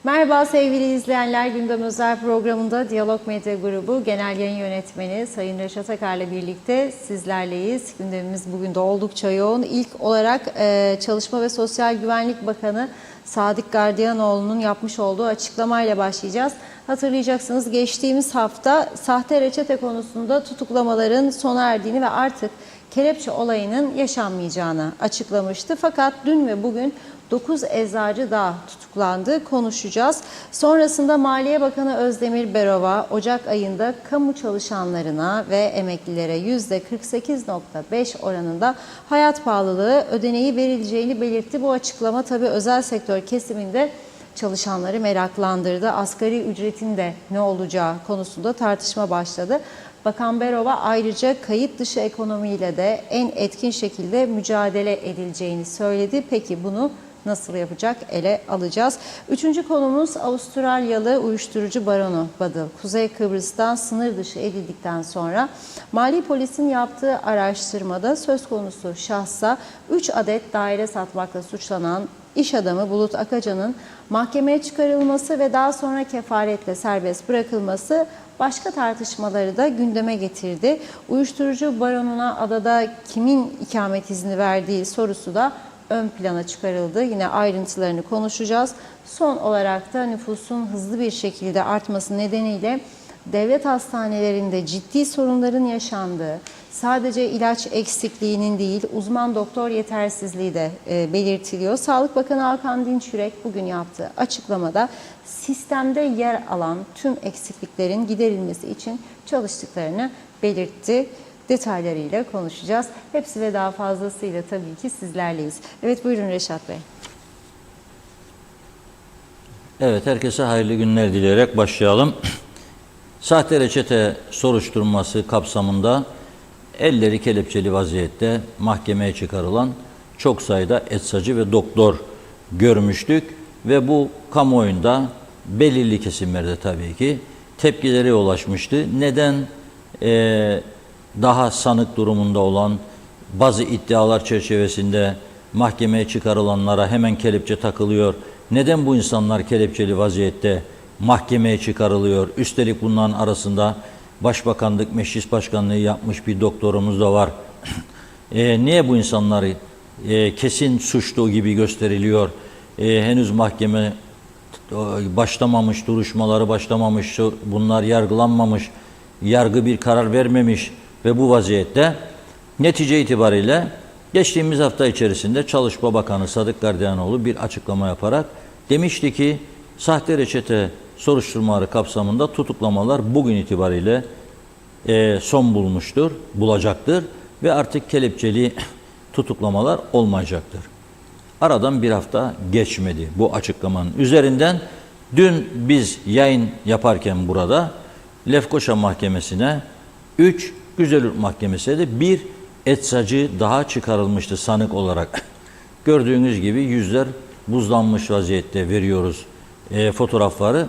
Merhaba sevgili izleyenler, Gündem Özel programında Diyalog Medya Grubu Genel Yayın Yönetmeni Sayın Reşat Akar'la birlikte sizlerleyiz. Gündemimiz bugün de oldukça yoğun. İlk olarak Çalışma ve Sosyal Güvenlik Bakanı Sadık Gardiyanoğlu'nun yapmış olduğu açıklamayla başlayacağız. Hatırlayacaksınız, geçtiğimiz hafta sahte reçete konusunda tutuklamaların sona erdiğini ve artık kelepçe olayının yaşanmayacağını açıklamıştı. Fakat dün ve bugün 9 eczacı daha tutuklandı. Konuşacağız. Sonrasında Maliye Bakanı Özdemir Berova, Ocak ayında kamu çalışanlarına ve emeklilere %48,5 oranında hayat pahalılığı ödeneği verileceğini belirtti. Bu açıklama tabii özel sektör kesiminde çalışanları meraklandırdı. Asgari ücretin de ne olacağı konusunda tartışma başladı. Bakan Berova ayrıca kayıt dışı ekonomiyle de en etkin şekilde mücadele edileceğini söyledi. Peki bunu nasıl yapacak, ele alacağız. Üçüncü konumuz Avustralyalı uyuşturucu baronu Badıl. Kuzey Kıbrıs'tan sınır dışı edildikten sonra Mali Polis'in yaptığı araştırmada söz konusu şahsa 3 adet daire satmakla suçlanan iş adamı Bulut Akacan'ın mahkemeye çıkarılması ve daha sonra kefaretle serbest bırakılması başka tartışmaları da gündeme getirdi. Uyuşturucu baronuna adada kimin ikamet izni verdiği sorusu da ön plana çıkarıldı. Yine ayrıntılarını konuşacağız. Son olarak da nüfusun hızlı bir şekilde artması nedeniyle devlet hastanelerinde ciddi sorunların yaşandığı, sadece ilaç eksikliğinin değil, uzman doktor yetersizliği de belirtiliyor. Sağlık Bakanı Hakan Dinçürek bugün yaptığı açıklamada sistemde yer alan tüm eksikliklerin giderilmesi için çalıştıklarını belirtti. Detaylarıyla konuşacağız. Hepsi ve daha fazlasıyla tabii ki sizlerleyiz. Evet, buyurun Reşat Bey. Evet, herkese hayırlı günler dileyerek başlayalım. Sahte reçete soruşturması kapsamında elleri kelepçeli vaziyette mahkemeye çıkarılan çok sayıda eczacı ve doktor görmüştük ve bu kamuoyunda belirli kesimlerde tabii ki tepkilere ulaşmıştı. Neden daha sanık durumunda olan bazı iddialar çerçevesinde mahkemeye çıkarılanlara hemen kelepçe takılıyor? Neden bu insanlar kelepçeli vaziyette mahkemeye çıkarılıyor? Üstelik bunların arasında Başbakanlık, Meclis Başkanlığı yapmış bir doktorumuz da var. Niye bu insanlar kesin suçlu gibi gösteriliyor? Henüz mahkeme başlamamış, duruşmaları başlamamış, bunlar yargılanmamış, yargı bir karar vermemiş ve bu vaziyette netice itibariyle geçtiğimiz hafta içerisinde Çalışma Bakanı Sadık Gardiyanoğlu bir açıklama yaparak demişti ki sahte reçete soruşturmaları kapsamında tutuklamalar bugün itibariyle son bulacaktır ve artık kelepçeli tutuklamalar olmayacaktır. Aradan bir hafta geçmedi bu açıklamanın üzerinden. Dün biz yayın yaparken burada Lefkoşa Mahkemesi'ne 3, Güzelyurt Mahkemesi'ne de 1 eczacı daha çıkarılmıştı sanık olarak. Gördüğünüz gibi yüzler buzlanmış vaziyette veriyoruz fotoğrafları.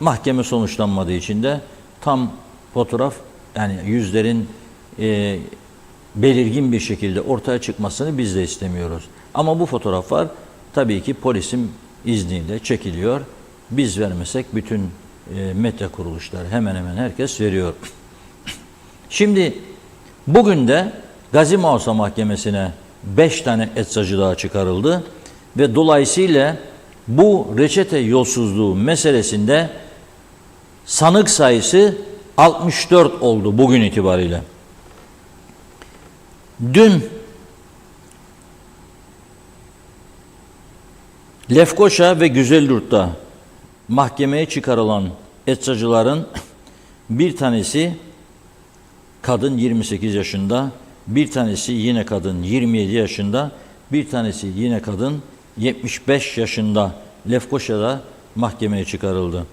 Mahkeme sonuçlanmadığı için de tam fotoğraf, yani yüzlerin belirgin bir şekilde ortaya çıkmasını biz de istemiyoruz. Ama bu fotoğraflar tabii ki polisin izniyle çekiliyor. Biz vermesek bütün medya kuruluşları, hemen hemen herkes veriyor. Şimdi bugün de Gazi Mausa Mahkemesi'ne 5 tane eczacı daha çıkarıldı ve dolayısıyla bu reçete yolsuzluğu meselesinde sanık sayısı 64 oldu bugün itibariyle. Dün Lefkoşa ve Güzelyurt'ta mahkemeye çıkarılan eczacıların bir tanesi kadın 28 yaşında, bir tanesi yine kadın 27 yaşında, bir tanesi yine kadın 75 yaşında Lefkoşa'da mahkemeye çıkarıldı.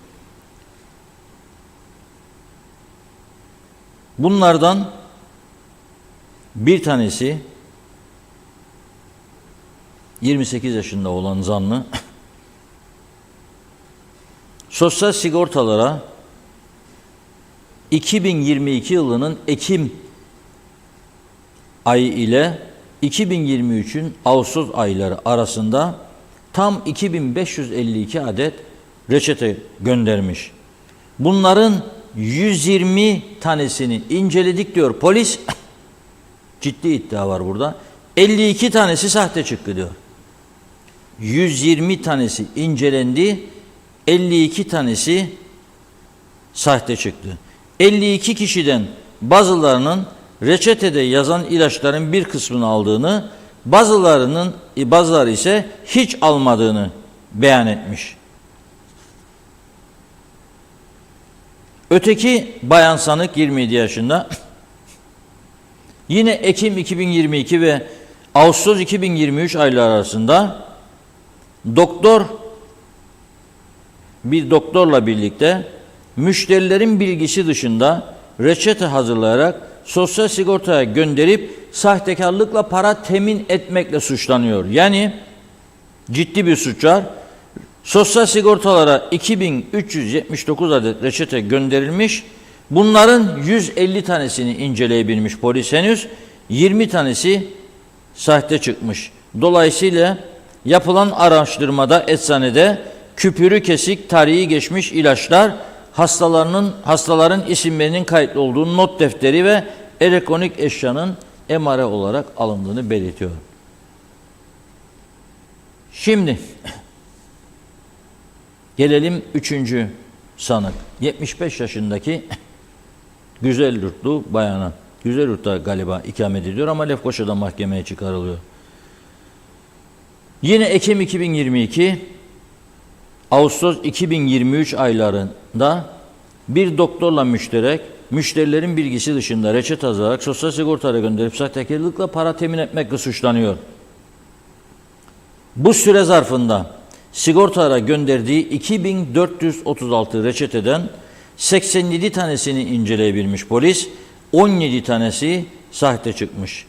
Bunlardan bir tanesi 28 yaşında olan zanlı sosyal sigortalara 2022 yılının Ekim ayı ile 2023'ün Ağustos ayları arasında tam 2552 adet reçete göndermiş. Bunların 120 tanesini inceledik diyor polis. Ciddi iddia var burada. 52 tanesi sahte çıktı diyor. 120 tanesi incelendi, 52 tanesi sahte çıktı. 52 kişiden bazılarının reçetede yazan ilaçların bir kısmını aldığını, bazıları ise hiç almadığını beyan etmiş. Öteki bayan sanık 27 yaşında. Yine Ekim 2022 ve Ağustos 2023 ayları arasında bir doktorla birlikte müşterilerin bilgisi dışında reçete hazırlayarak sosyal sigortaya gönderip sahtekarlıkla para temin etmekle suçlanıyor. Yani ciddi bir suç var. Sosyal sigortalara 2379 adet reçete gönderilmiş. Bunların 150 tanesini inceleyebilmiş polis henüz. 20 tanesi sahte çıkmış. Dolayısıyla yapılan araştırmada eczanede küpürü kesik, tarihi geçmiş ilaçlar, hastaların isimlerinin kayıtlı olduğu not defteri ve elektronik eşyanın emare olarak alındığını belirtiyor. Şimdi gelelim 3. sanık. 75 yaşındaki Güzelyurtlu bayana. Güzelyurt'ta galiba ikamet ediyor ama Lefkoşa'da mahkemeye çıkarılıyor. Yine Ekim 2022, Ağustos 2023 aylarında bir doktorla müşterilerin bilgisi dışında reçete hazırlayarak sosyal sigortaya gönderip sahtekarlıkla para temin etmekle suçlanıyor. Bu süre zarfında sigortaya gönderdiği 2436 reçeteden 87 tanesini inceleyebilmiş polis, 17 tanesi sahte çıkmış.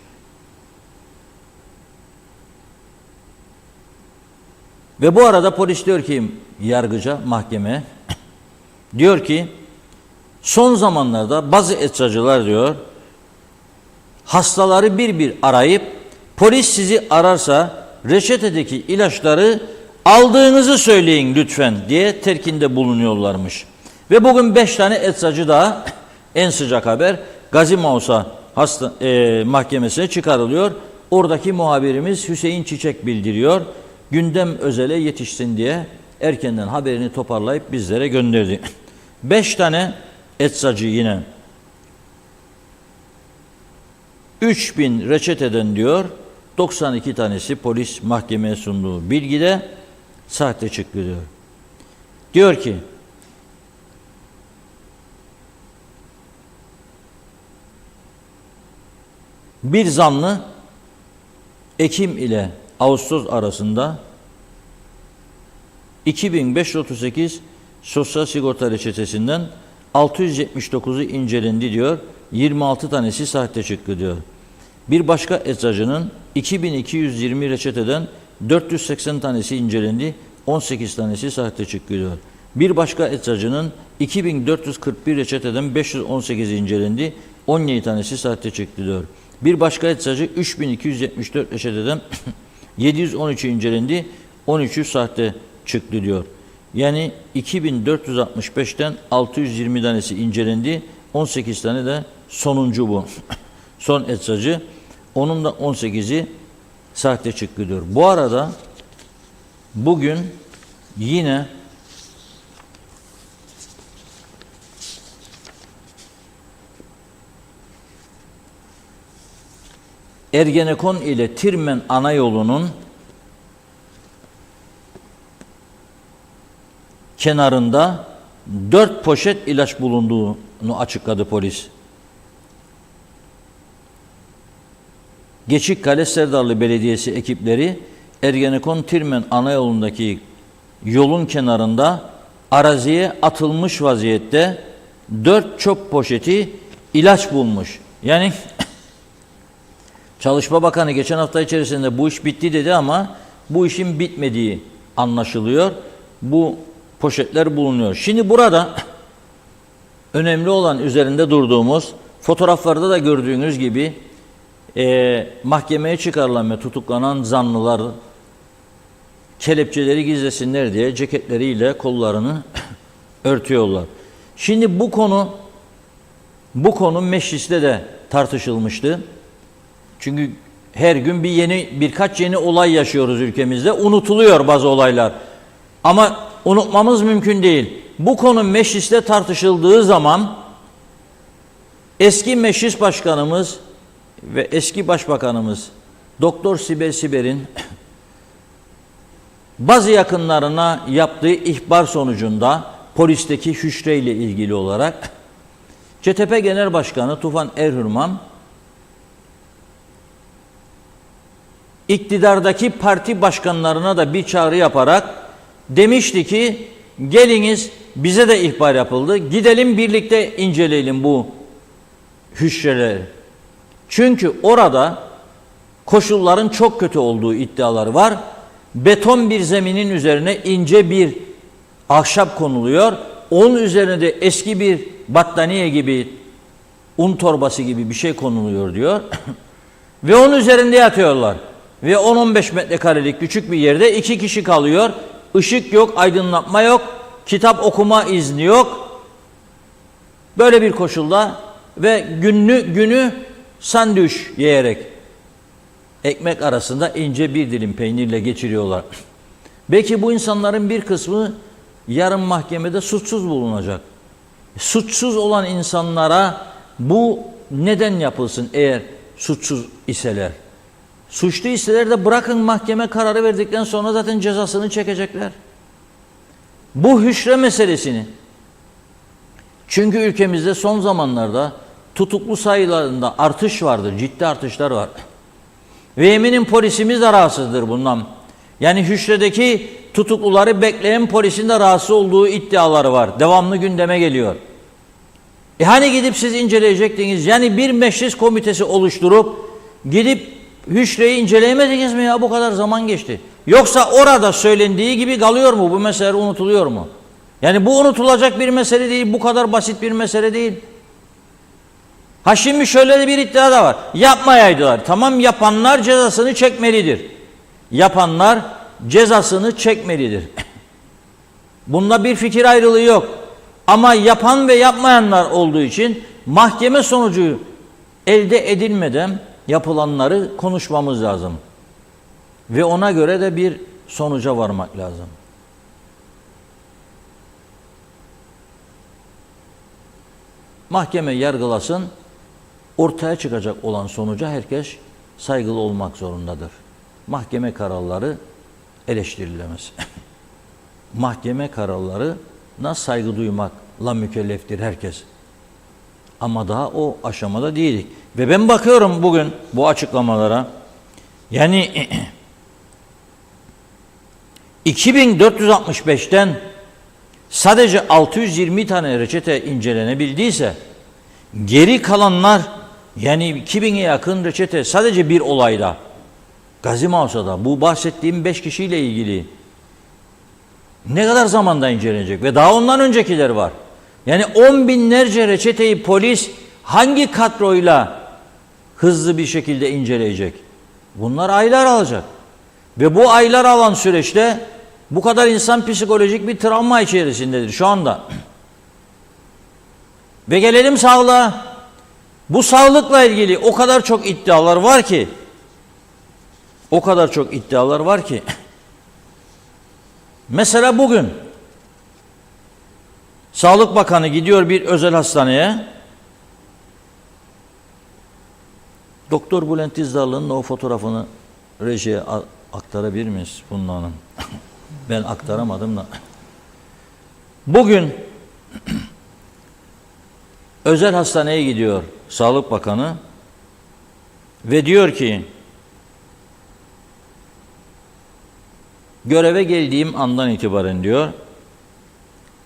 Ve bu arada polis diyor ki yargıca, mahkeme diyor ki son zamanlarda bazı eczacılar diyor hastaları bir bir arayıp polis sizi ararsa reçetedeki ilaçları aldığınızı söyleyin lütfen diye telkinde bulunuyorlarmış. Ve bugün 5 tane eczacı daha en sıcak haber Gazi Mausa mahkemesine çıkarılıyor. Oradaki muhabirimiz Hüseyin Çiçek bildiriyor. Gündem özele yetişsin diye erkenden haberini toparlayıp bizlere gönderdi. 5 tane eczacı yine 3000 reçeteden diyor 92 tanesi polis mahkemeye sunduğu bilgide sahte çıktı diyor. Diyor ki bir zanlı Ekim ile Ağustos arasında 2538 sosyal sigorta reçetesinden 679'u incelendi diyor. 26 tanesi sahte çıktı diyor. Bir başka eczacının 2220 reçeteden 480 tanesi incelendi. 18 tanesi sahte çıktı diyor. Bir başka eczacının 2441 reçeteden 518 incelendi. 17 tanesi sahte çıktı diyor. Bir başka eczacı 3274 reçeteden 713 incelendi. 13'ü sahte çıktı diyor. Yani 2465'ten 620 tanesi incelendi. 18 tane de sonuncu bu. Son eczacı. Onun da 18'i sahte çıktı diyor. Bu arada bugün yine Ergenekon ile Tirmen ana yolunun kenarında 4 poşet ilaç bulunduğunu açıkladı polis. Geçikkale Serdarlı Belediyesi ekipleri Ergenekon Tirmen ana yolundaki yolun kenarında araziye atılmış vaziyette 4 çöp poşeti ilaç bulmuş. Yani Çalışma Bakanı geçen hafta içerisinde bu iş bitti dedi ama bu işin bitmediği anlaşılıyor. Bu poşetler bulunuyor. Şimdi burada önemli olan üzerinde durduğumuz fotoğraflarda da gördüğünüz gibi mahkemeye çıkarılan ve tutuklanan zanlılar kelepçeleri gizlesinler diye ceketleriyle kollarını örtüyorlar. Şimdi bu konu mecliste de tartışılmıştı. Çünkü her gün birkaç yeni olay yaşıyoruz ülkemizde. Unutuluyor bazı olaylar. Ama unutmamız mümkün değil. Bu konu mecliste tartışıldığı zaman eski meclis başkanımız ve eski başbakanımız Doktor Sibel Siber'in bazı yakınlarına yaptığı ihbar sonucunda polisteki hüşreyle ilgili olarak CTP Genel Başkanı Tufan Erhürman iktidardaki parti başkanlarına da bir çağrı yaparak demişti ki geliniz, bize de ihbar yapıldı, gidelim birlikte inceleyelim bu hüşreleri. Çünkü orada koşulların çok kötü olduğu iddiaları var. Beton bir zeminin üzerine ince bir ahşap konuluyor. Onun üzerine de eski bir battaniye gibi, un torbası gibi bir şey konuluyor diyor. Ve onun üzerinde yatıyorlar. Ve 10-15 metrekarelik küçük bir yerde 2 kişi kalıyor. Işık yok, aydınlatma yok, kitap okuma izni yok. Böyle bir koşulda ve günü sandviç yiyerek ekmek arasında ince bir dilim peynirle geçiriyorlar. Belki bu insanların bir kısmı yarın mahkemede suçsuz bulunacak. Suçsuz olan insanlara bu neden yapılsın eğer suçsuz iseler? Suçlu iseler de bırakın mahkeme kararı verdikten sonra zaten cezasını çekecekler. Bu hüşre meselesini, çünkü ülkemizde son zamanlarda tutuklu sayılarında artış vardır, ciddi artışlar var. Ve eminim polisimiz de rahatsızdır bundan. Yani hüşredeki tutukluları bekleyen polisin de rahatsız olduğu iddiaları var. Devamlı gündeme geliyor. Hani gidip siz inceleyecektiniz? Yani bir meclis komitesi oluşturup gidip hüşreyi inceleyemediniz mi ya? Bu kadar zaman geçti. Yoksa orada söylendiği gibi kalıyor mu? Bu mesele unutuluyor mu? Yani bu unutulacak bir mesele değil. Bu kadar basit bir mesele değil. Ha şimdi şöyle de bir iddia da var. Yapmayaydılar. Tamam, yapanlar cezasını çekmelidir. Yapanlar cezasını çekmelidir. Bunda bir fikir ayrılığı yok. Ama yapan ve yapmayanlar olduğu için mahkeme sonucu elde edilmeden yapılanları konuşmamız lazım. Ve ona göre de bir sonuca varmak lazım. Mahkeme yargılasın, ortaya çıkacak olan sonuca herkes saygılı olmak zorundadır. Mahkeme kararları eleştirilemez. Mahkeme kararlarına saygı duymakla mükelleftir herkes. Ama daha o aşamada değilik. Ve ben bakıyorum bugün bu açıklamalara. Yani 2465'ten sadece 620 tane reçete incelenebildiyse geri kalanlar, yani 2000'e yakın reçete sadece bir olayda, Gazi Mauso'da, bu bahsettiğim 5 kişiyle ilgili ne kadar zamanda incelenecek? Ve daha ondan öncekiler var. Yani 10 binlerce reçeteyi polis hangi kadroyla hızlı bir şekilde inceleyecek? Bunlar aylar alacak. Ve bu aylar alan süreçte bu kadar insan psikolojik bir travma içerisindedir şu anda. Ve gelelim sağlığa. Bu sağlıkla ilgili o kadar çok iddialar var ki, mesela bugün Sağlık Bakanı gidiyor bir özel hastaneye. Doktor Bülent İzdarlı'nın o fotoğrafını rejiye aktarabilir miyiz bunların? Ben aktaramadım da. Bugün özel hastaneye gidiyor Sağlık Bakanı ve diyor ki göreve geldiğim andan itibaren diyor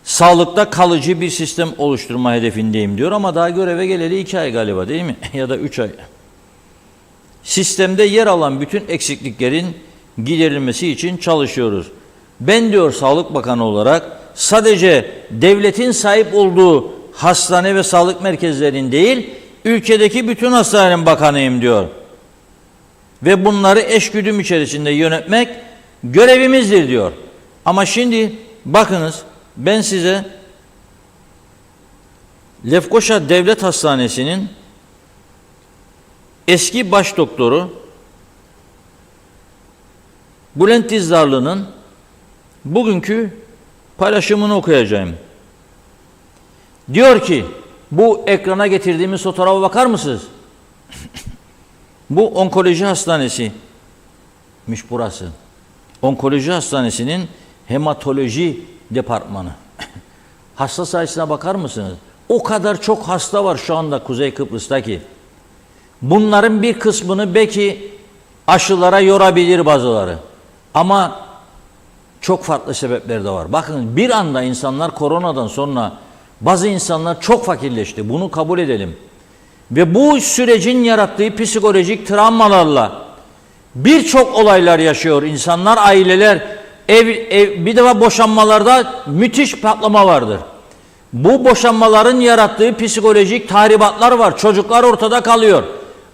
sağlıkta kalıcı bir sistem oluşturma hedefindeyim diyor ama daha göreve geleli 2 ay galiba, değil mi? Ya da 3 ay. Sistemde yer alan bütün eksikliklerin giderilmesi için çalışıyoruz. Ben diyor Sağlık Bakanı olarak sadece devletin sahip olduğu hastane ve sağlık merkezlerinin değil, ülkedeki bütün hastanelerin bakanıyım diyor. Ve bunları eşgüdüm içerisinde yönetmek görevimizdir diyor. Ama şimdi bakınız, ben size Lefkoşa Devlet Hastanesi'nin eski baş doktoru Bülent Dizdarlı'nın bugünkü paylaşımını okuyacağım. Diyor ki, bu ekrana getirdiğimiz fotoğrafa bakar mısınız? Bu onkoloji hastanesiymiş burası. Onkoloji hastanesinin hematoloji departmanı. Hasta sayısına bakar mısınız? O kadar çok hasta var şu anda Kuzey Kıbrıs'taki. Bunların bir kısmını belki aşılara yorabilir bazıları. Ama çok farklı sebepler de var. Bakın, bir anda insanlar koronadan sonra bazı insanlar çok fakirleşti. Bunu kabul edelim. Ve bu sürecin yarattığı psikolojik travmalarla birçok olaylar yaşıyor insanlar, aileler. Bir defa boşanmalarda müthiş patlama vardır. Bu boşanmaların yarattığı psikolojik tahribatlar var. Çocuklar ortada kalıyor.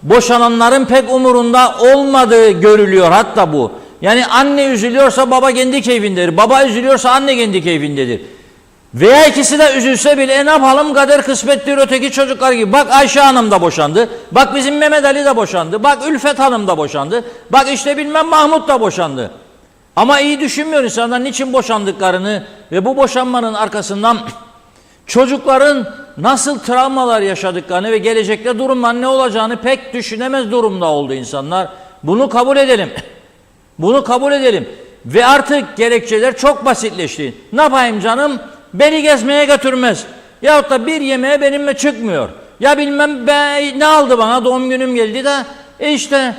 Boşananların pek umurunda olmadığı görülüyor hatta bu. Yani anne üzülüyorsa baba kendi keyfindedir. Baba üzülüyorsa anne kendi keyfindedir. Veya ikisi de üzülse bile ne yapalım, kader kısmettir öteki çocuklar gibi. Bak Ayşe Hanım da boşandı. Bak bizim Mehmet Ali de boşandı. Bak Ülfet Hanım da boşandı. Bak işte bilmem Mahmut da boşandı. Ama iyi düşünmüyor insanlar niçin boşandıklarını ve bu boşanmanın arkasından çocukların nasıl travmalar yaşadıklarını ve gelecekte durumlar ne olacağını pek düşünemez durumda oldu insanlar. Bunu kabul edelim. Bunu kabul edelim. Ve artık gerekçeler çok basitleşti. Ne yapayım canım? Beni gezmeye götürmez. Yahut da bir yemeğe benimle çıkmıyor. Ya bilmem ne aldı bana, doğum günüm geldi de işte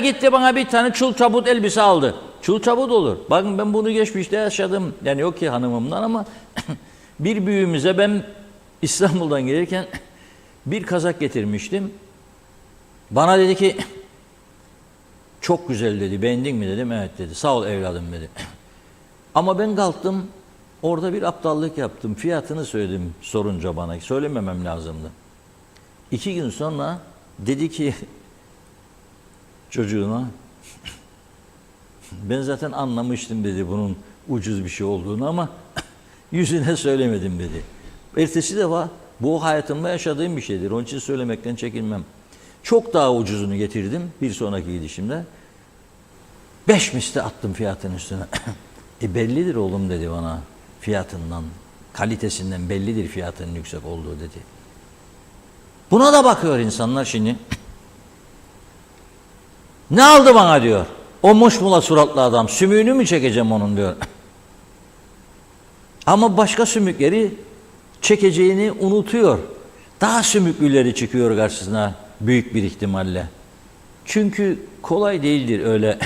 gitti bana bir tane çul çabut elbise aldı. Çul çabut olur. Bakın ben bunu geçmişte yaşadım. Yani yok ki hanımımdan ama bir büyüğümüze ben İstanbul'dan gelirken bir kazak getirmiştim. Bana dedi ki çok güzel dedi. Beğendin mi dedim. Evet dedi. Sağ ol evladım dedi. Ama ben kalktım. Orada bir aptallık yaptım. Fiyatını söyledim sorunca bana. Söylememem lazımdı. 2 gün sonra dedi ki çocuğuna, ben zaten anlamıştım dedi bunun ucuz bir şey olduğunu ama yüzüne söylemedim dedi. Ertesi defa bu hayatımda yaşadığım bir şeydir. Onun için söylemekten çekinmem. Çok daha ucuzunu getirdim bir sonraki gidişimde. 5 misli attım fiyatın üstüne. Bellidir oğlum dedi bana, fiyatından, kalitesinden bellidir fiyatının yüksek olduğu dedi. Buna da bakıyor insanlar şimdi. Ne aldı bana diyor. O muşmula suratlı adam. Sümüğünü mü çekeceğim onun diyor. Ama başka sümükleri çekeceğini unutuyor. Daha sümüklüleri çıkıyor karşısına büyük bir ihtimalle. Çünkü kolay değildir öyle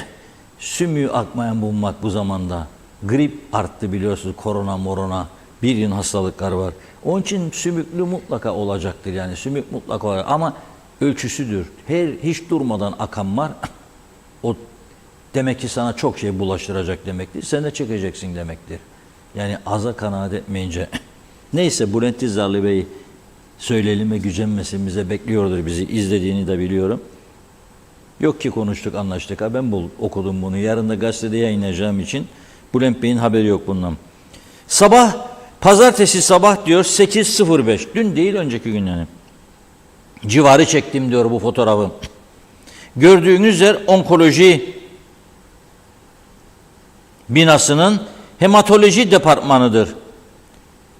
sümüğü akmayan bulmak bu zamanda. Grip arttı biliyorsunuz, korona, bir yıl hastalıklar var. Onun için sümüklü mutlaka olacaktır, yani sümük mutlaka var ama ölçüsüdür. Hiç durmadan akan var. O demek ki sana çok şey bulaştıracak demektir. Sen de çekeceksin demektir. Yani aza kanaat etmeyince. Neyse, Bülent Dizdarlı Bey söyleyelim ve gücenmesin, bize bekliyordur, bizi izlediğini de biliyorum. Yok ki konuştuk, anlaştık. Ben okudum bunu. Yarın da gazetede yayınlayacağım için Bülent Bey'in haberi yok bundan. Sabah, pazartesi sabah diyor 8.05. Dün değil, önceki gün yani. Civarı çektim diyor bu fotoğrafı. Gördüğünüz yer onkoloji binasının hematoloji departmanıdır.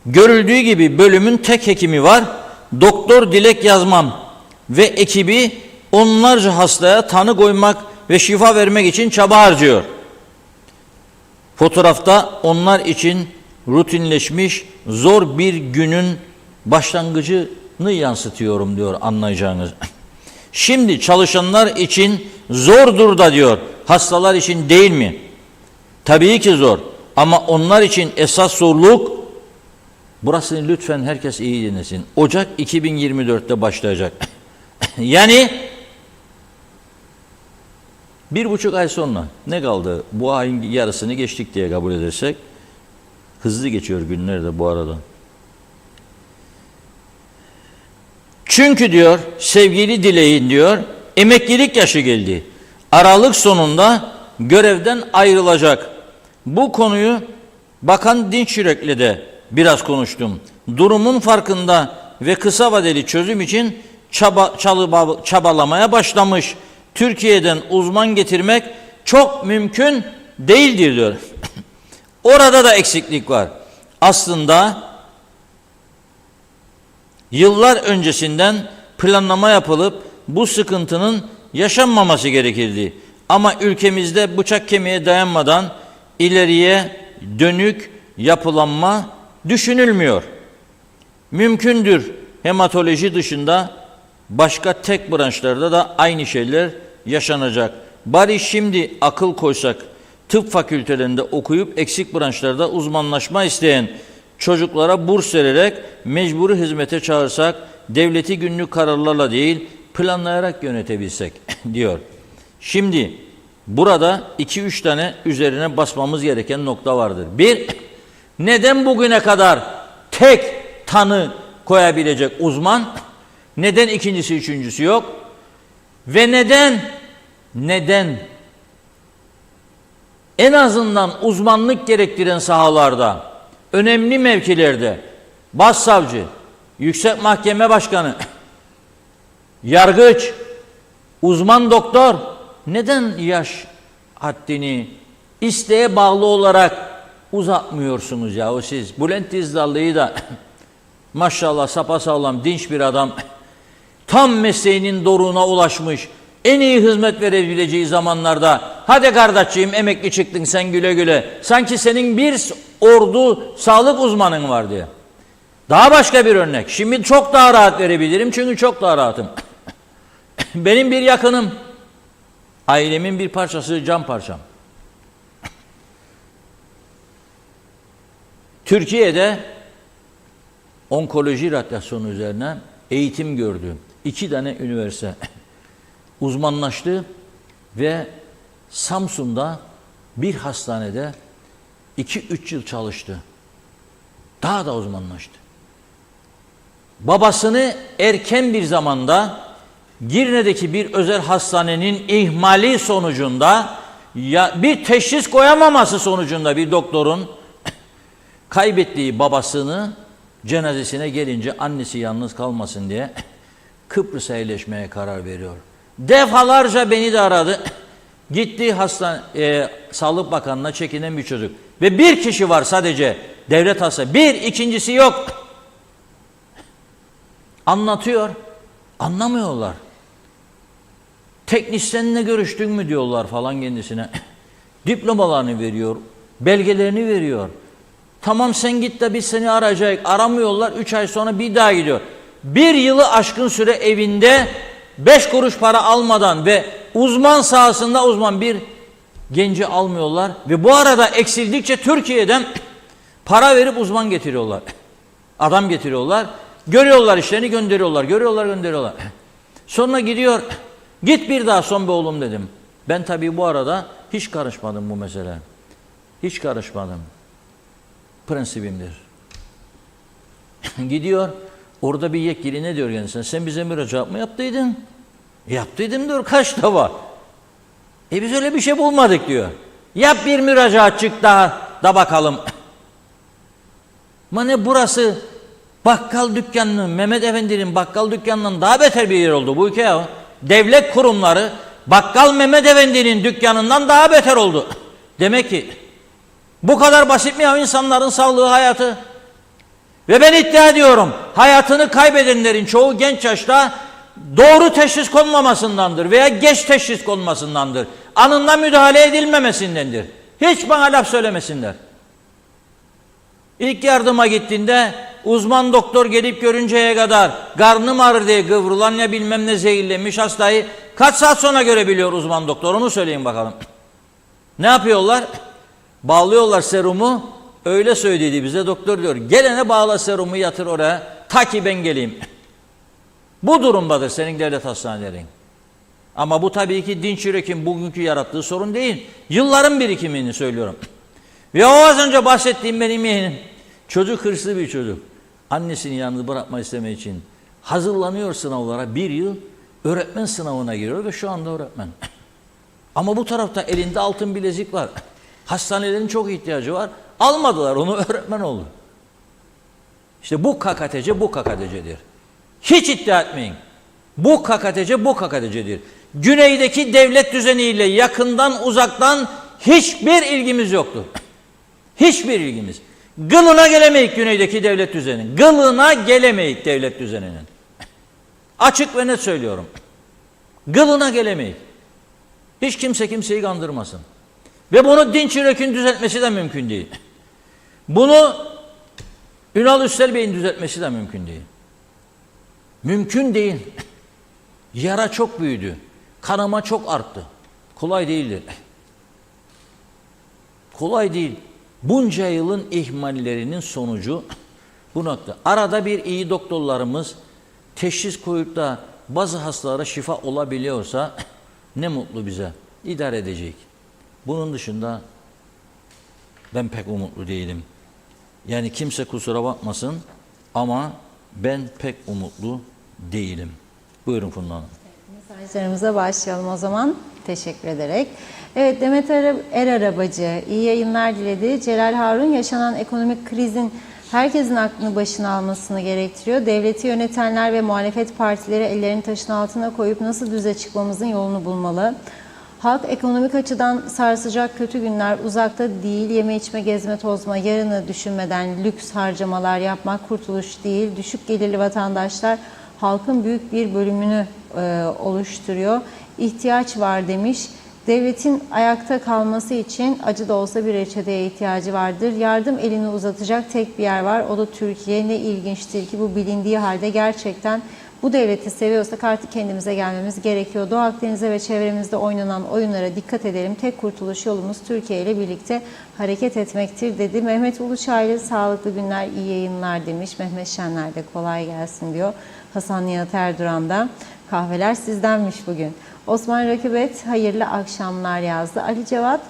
Görüldüğü gibi bölümün tek hekimi var. Doktor Dilek Yazmam ve ekibi onlarca hastaya tanı koymak ve şifa vermek için çaba harcıyor. Fotoğrafta onlar için rutinleşmiş zor bir günün başlangıcını yansıtıyorum diyor, anlayacağınız. Şimdi çalışanlar için zordur da diyor, hastalar için değil mi? Tabii ki zor ama onlar için esas zorluk, burasını lütfen herkes iyi dinlesin, Ocak 2024'te başlayacak. Yani 1,5 ay sonra, ne kaldı? Bu ayın yarısını geçtik diye kabul edersek, hızlı geçiyor günler de bu arada. Çünkü diyor sevgili Dilek'in diyor emeklilik yaşı geldi. Aralık sonunda görevden ayrılacak. Bu konuyu Bakan Dinçürek'le de biraz konuştum. Durumun farkında ve kısa vadeli çözüm için çabalamaya başlamış. Türkiye'den uzman getirmek çok mümkün değildir diyor. Orada da eksiklik var. Aslında yıllar öncesinden planlama yapılıp bu sıkıntının yaşanmaması gerekirdi. Ama ülkemizde bıçak kemiğe dayanmadan ileriye dönük yapılanma düşünülmüyor. Mümkündür hematoloji dışında başka tek branşlarda da aynı şeyler yaşanacak. Bari şimdi akıl koysak, tıp fakültelerinde okuyup eksik branşlarda uzmanlaşma isteyen çocuklara burs vererek mecburi hizmete çağırsak, devleti günlük kararlarla değil planlayarak yönetebilsek diyor. Şimdi burada 2-3 tane üzerine basmamız gereken nokta vardır. Bir, neden bugüne kadar tek tanı koyabilecek uzman, neden ikincisi, üçüncüsü yok? Ve neden en azından uzmanlık gerektiren sahalarda, önemli mevkilerde, başsavcı, yüksek mahkeme başkanı, yargıç, uzman doktor, neden yaş haddini isteğe bağlı olarak uzatmıyorsunuz yahu siz? Bülent Dizdarlı'yı da maşallah sapasağlam dinç bir adam, tam mesleğinin doruğuna ulaşmış, en iyi hizmet verebileceği zamanlarda hadi kardeşciğim emekli çıktın sen güle güle, sanki senin bir ordu sağlık uzmanın var diye. Daha başka bir örnek. Şimdi çok daha rahat verebilirim çünkü çok daha rahatım. Benim bir yakınım, ailemin bir parçası, can parçam. Türkiye'de onkoloji radyasyonu üzerine eğitim gördü. 2 tane üniversite uzmanlaştı ve Samsun'da bir hastanede 2-3 yıl çalıştı. Daha da uzmanlaştı. Babasını erken bir zamanda Girne'deki bir özel hastanenin ihmali sonucunda, bir teşhis koyamaması sonucunda bir doktorun kaybettiği babasını cenazesine gelince annesi yalnız kalmasın diye Kıbrıs'a yerleşmeye karar veriyor. Defalarca beni de aradı. Gitti Sağlık Bakanı'na çekinen bir çocuk. Ve bir kişi var sadece devlet hastanesi. İkincisi yok. Anlatıyor. Anlamıyorlar. Teknisyenle görüştün mü diyorlar falan kendisine. Diplomalarını veriyor. Belgelerini veriyor. Tamam sen git de biz seni arayacağız. Aramıyorlar. 3 ay sonra bir daha gidiyor. 1 yılı aşkın süre evinde 5 kuruş para almadan ve uzman sahasında uzman bir genci almıyorlar. Ve bu arada eksildikçe Türkiye'den para verip uzman getiriyorlar. Adam getiriyorlar. Görüyorlar işlerini gönderiyorlar. Görüyorlar gönderiyorlar. Sonra gidiyor. Git bir daha son be oğlum dedim. Ben tabii bu arada hiç karışmadım bu mesele. Hiç karışmadım. Prensibimdir. Gidiyor. Orada bir yetkili ne diyor kendisine? Sen bize müracaat mı yaptıydın? Yaptıydım diyor. Kaç defa? Biz öyle bir şey bulmadık diyor. Yap bir müracaat çık daha da bakalım. Ama ne burası? Bakkal dükkanının, Mehmet Efendi'nin bakkal dükkanından daha beter bir yer oldu bu ülke ya. Devlet kurumları bakkal Mehmet Efendi'nin dükkanından daha beter oldu. Demek ki bu kadar basit mi ya insanların sağlığı, hayatı? Ve ben iddia ediyorum hayatını kaybedenlerin çoğu genç yaşta doğru teşhis konmamasındandır veya geç teşhis konmasındandır. Anında müdahale edilmemesindendir. Hiç bana laf söylemesinler. İlk yardıma gittiğinde uzman doktor gelip görünceye kadar karnım ağrır diye kıvrılan ya bilmem ne zehirlenmiş hastayı kaç saat sonra görebiliyor uzman doktor, onu söyleyin bakalım. Ne yapıyorlar? Bağlıyorlar serumu, öyle söyledi bize doktor diyor. Gelene bağla serumu yatır oraya ta ki ben geleyim. Bu durumdadır senin devlet hastanelerin. Ama bu tabii ki Dinçürek'in bugünkü yarattığı sorun değil. Yılların birikimini söylüyorum. Ve o az önce bahsettiğim benim yeğenim. Çocuk hırslı bir çocuk. Annesini yalnız bırakma isteme için hazırlanıyor sınavlara, 1 yıl öğretmen sınavına giriyor ve şu anda öğretmen. Ama bu tarafta elinde altın bilezik var. Hastanelerin çok ihtiyacı var. Almadılar onu, öğretmen oldu. İşte bu KKTC, bu KKTC'dir. Hiç iddia etmeyin. Bu KKTC, bu KKTC'dir. Güneydeki devlet düzeniyle yakından uzaktan hiçbir ilgimiz yoktu. Hiçbir ilgimiz. Gılına gelemeyik güneydeki devlet düzeninin. Gılına gelemeyik devlet düzeninin. Açık ve net söylüyorum. Gılına gelemeyik. Hiç kimse kimseyi kandırmasın. Ve bunu Dinç Yürek'in düzeltmesi de mümkün değil. Bunu Ünal Üstel Bey'in düzeltmesi de mümkün değil. Mümkün değil. Yara çok büyüdü. Kanama çok arttı. Kolay değildir. Kolay değil. Bunca yılın ihmallerinin sonucu bu nokta. Arada bir iyi doktorlarımız teşhis koyup da bazı hastalara şifa olabiliyorsa ne mutlu bize. İdare edecek. Bunun dışında ben pek umutlu değilim. Yani kimse kusura bakmasın ama ben pek umutlu değilim. Buyurun Funda Hanım. Mesajlarımıza başlayalım o zaman. Teşekkür ederek. Evet, Demet Arabacı iyi yayınlar diledi. Celal Harun, yaşanan ekonomik krizin herkesin aklını başına almasını gerektiriyor. Devleti yönetenler ve muhalefet partileri ellerini taşın altına koyup nasıl düze çıkmamızın yolunu bulmalı. Halk ekonomik açıdan sarsacak kötü günler uzakta değil. Yeme içme, gezme, tozma, yarını düşünmeden lüks harcamalar yapmak kurtuluş değil. Düşük gelirli vatandaşlar halkın büyük bir bölümünü oluşturuyor. İhtiyaç var demiş. Devletin ayakta kalması için acı da olsa bir reçeteye ihtiyacı vardır. Yardım elini uzatacak tek bir yer var. O da Türkiye. Ne ilginçtir ki bu bilindiği halde gerçekten bu devleti seviyorsak artık kendimize gelmemiz gerekiyor. Doğu Akdeniz'e ve çevremizde oynanan oyunlara dikkat edelim. Tek kurtuluş yolumuz Türkiye ile birlikte hareket etmektir dedi. Mehmet Uluçaylı, sağlıklı günler, iyi yayınlar demiş. Mehmet Şenler de kolay gelsin diyor. Hasan Nihat Erduran da kahveler sizdenmiş bugün. Osman Rakibet hayırlı akşamlar yazdı. Ali Cevat,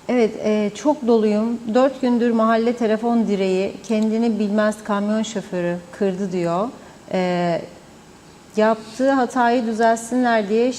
evet çok doluyum. 4 gündür mahalle telefon direği kendini bilmez kamyon şoförü kırdı diyor. Yaptığı hatayı düzelsinler diye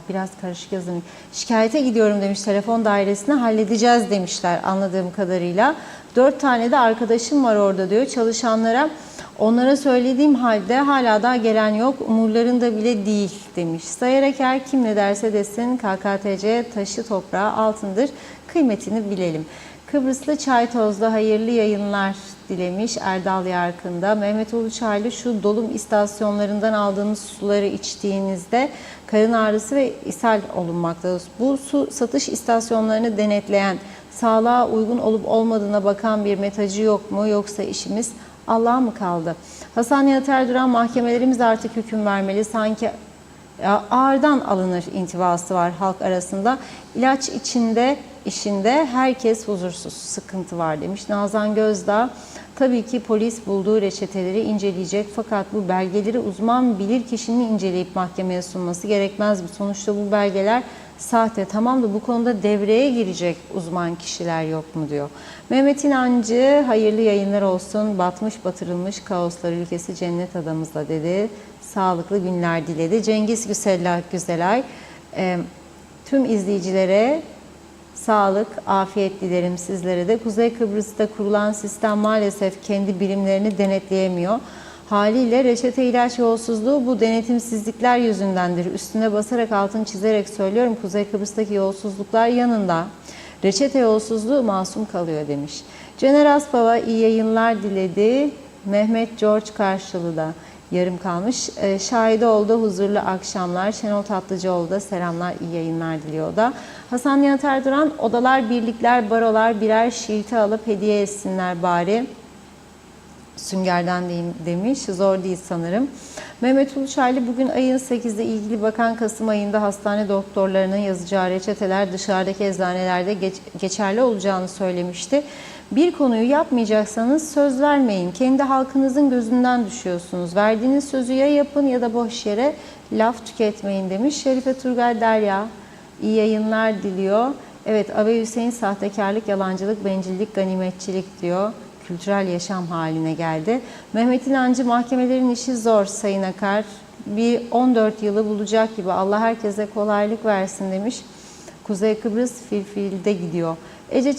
biraz karışık yazdım. Şikayete gidiyorum demiş, telefon dairesine halledeceğiz demişler anladığım kadarıyla. 4 tane de arkadaşım var orada diyor. Çalışanlara onlara söylediğim halde hala daha gelen yok. Umurlarında bile değil demiş. Sayarak her kim ne derse desin KKTC taşı toprağı altındır. Kıymetini bilelim. Kıbrıslı Çaytoz'da hayırlı yayınlar dilemiş Erdal Yarkın'da. Mehmet Uluçaylı, şu dolum istasyonlarından aldığınız suları içtiğinizde karın ağrısı ve ishal olunmaktadır. Bu su satış istasyonlarını denetleyen, sağlığa uygun olup olmadığına bakan bir metacı yok mu? Yoksa işimiz Allah'a mı kaldı? Hasan Nihat Erduran, mahkemelerimiz artık hüküm vermeli. Sanki ağırdan alınır intibası var halk arasında. İlaç işinde herkes huzursuz, sıkıntı var demiş. Nazan Gözdağ, tabii ki polis bulduğu reçeteleri inceleyecek fakat bu belgeleri uzman bilir kişinin inceleyip mahkemeye sunması gerekmez mi? Sonuçta bu belgeler sahte. Tamam da bu konuda devreye girecek uzman kişiler yok mu diyor. Mehmet İnancı, hayırlı yayınlar olsun. Batmış batırılmış kaoslar ülkesi cennet adamızla dedi. Sağlıklı günler diledi. Cengiz Güzelay, tüm izleyicilere sağlık, afiyet dilerim sizlere de. Kuzey Kıbrıs'ta kurulan sistem maalesef kendi birimlerini denetleyemiyor. Haliyle reçete ilaç yolsuzluğu bu denetimsizlikler yüzündendir. Üstüne basarak altını çizerek söylüyorum, Kuzey Kıbrıs'taki yolsuzluklar yanında. Reçete yolsuzluğu masum kalıyor demiş. Cener Aspava iyi yayınlar diledi. Mehmet George karşılığı da yarım kalmış. Şahide oldu, huzurlu akşamlar. Şenol Tatlıcıoğlu da selamlar, iyi yayınlar diliyor da. Hasan Nihat Erduran, odalar, birlikler, barolar birer şilte alıp hediye etsinler bari. Süngerden demiş. Zor değil sanırım. Mehmet Uluçaylı, bugün ayın 8'de ilgili bakan Kasım ayında hastane doktorlarının yazacağı reçeteler dışarıdaki eczanelerde geçerli olacağını söylemişti. Bir konuyu yapmayacaksanız söz vermeyin. Kendi halkınızın gözünden düşüyorsunuz. Verdiğiniz sözü ya yapın ya da boş yere laf tüketmeyin demiş. Şerife Turgay Derya, iyi yayınlar diliyor. Evet, Abe Hüseyin, sahtekarlık, yalancılık, bencillik, ganimetçilik diyor. Kültürel yaşam haline geldi. Mehmet İnancı, mahkemelerin işi zor Sayın Akar. bir 14 yılı bulacak gibi. Allah herkese kolaylık versin demiş. Kuzey Kıbrıs Filfil'de gidiyor. Ece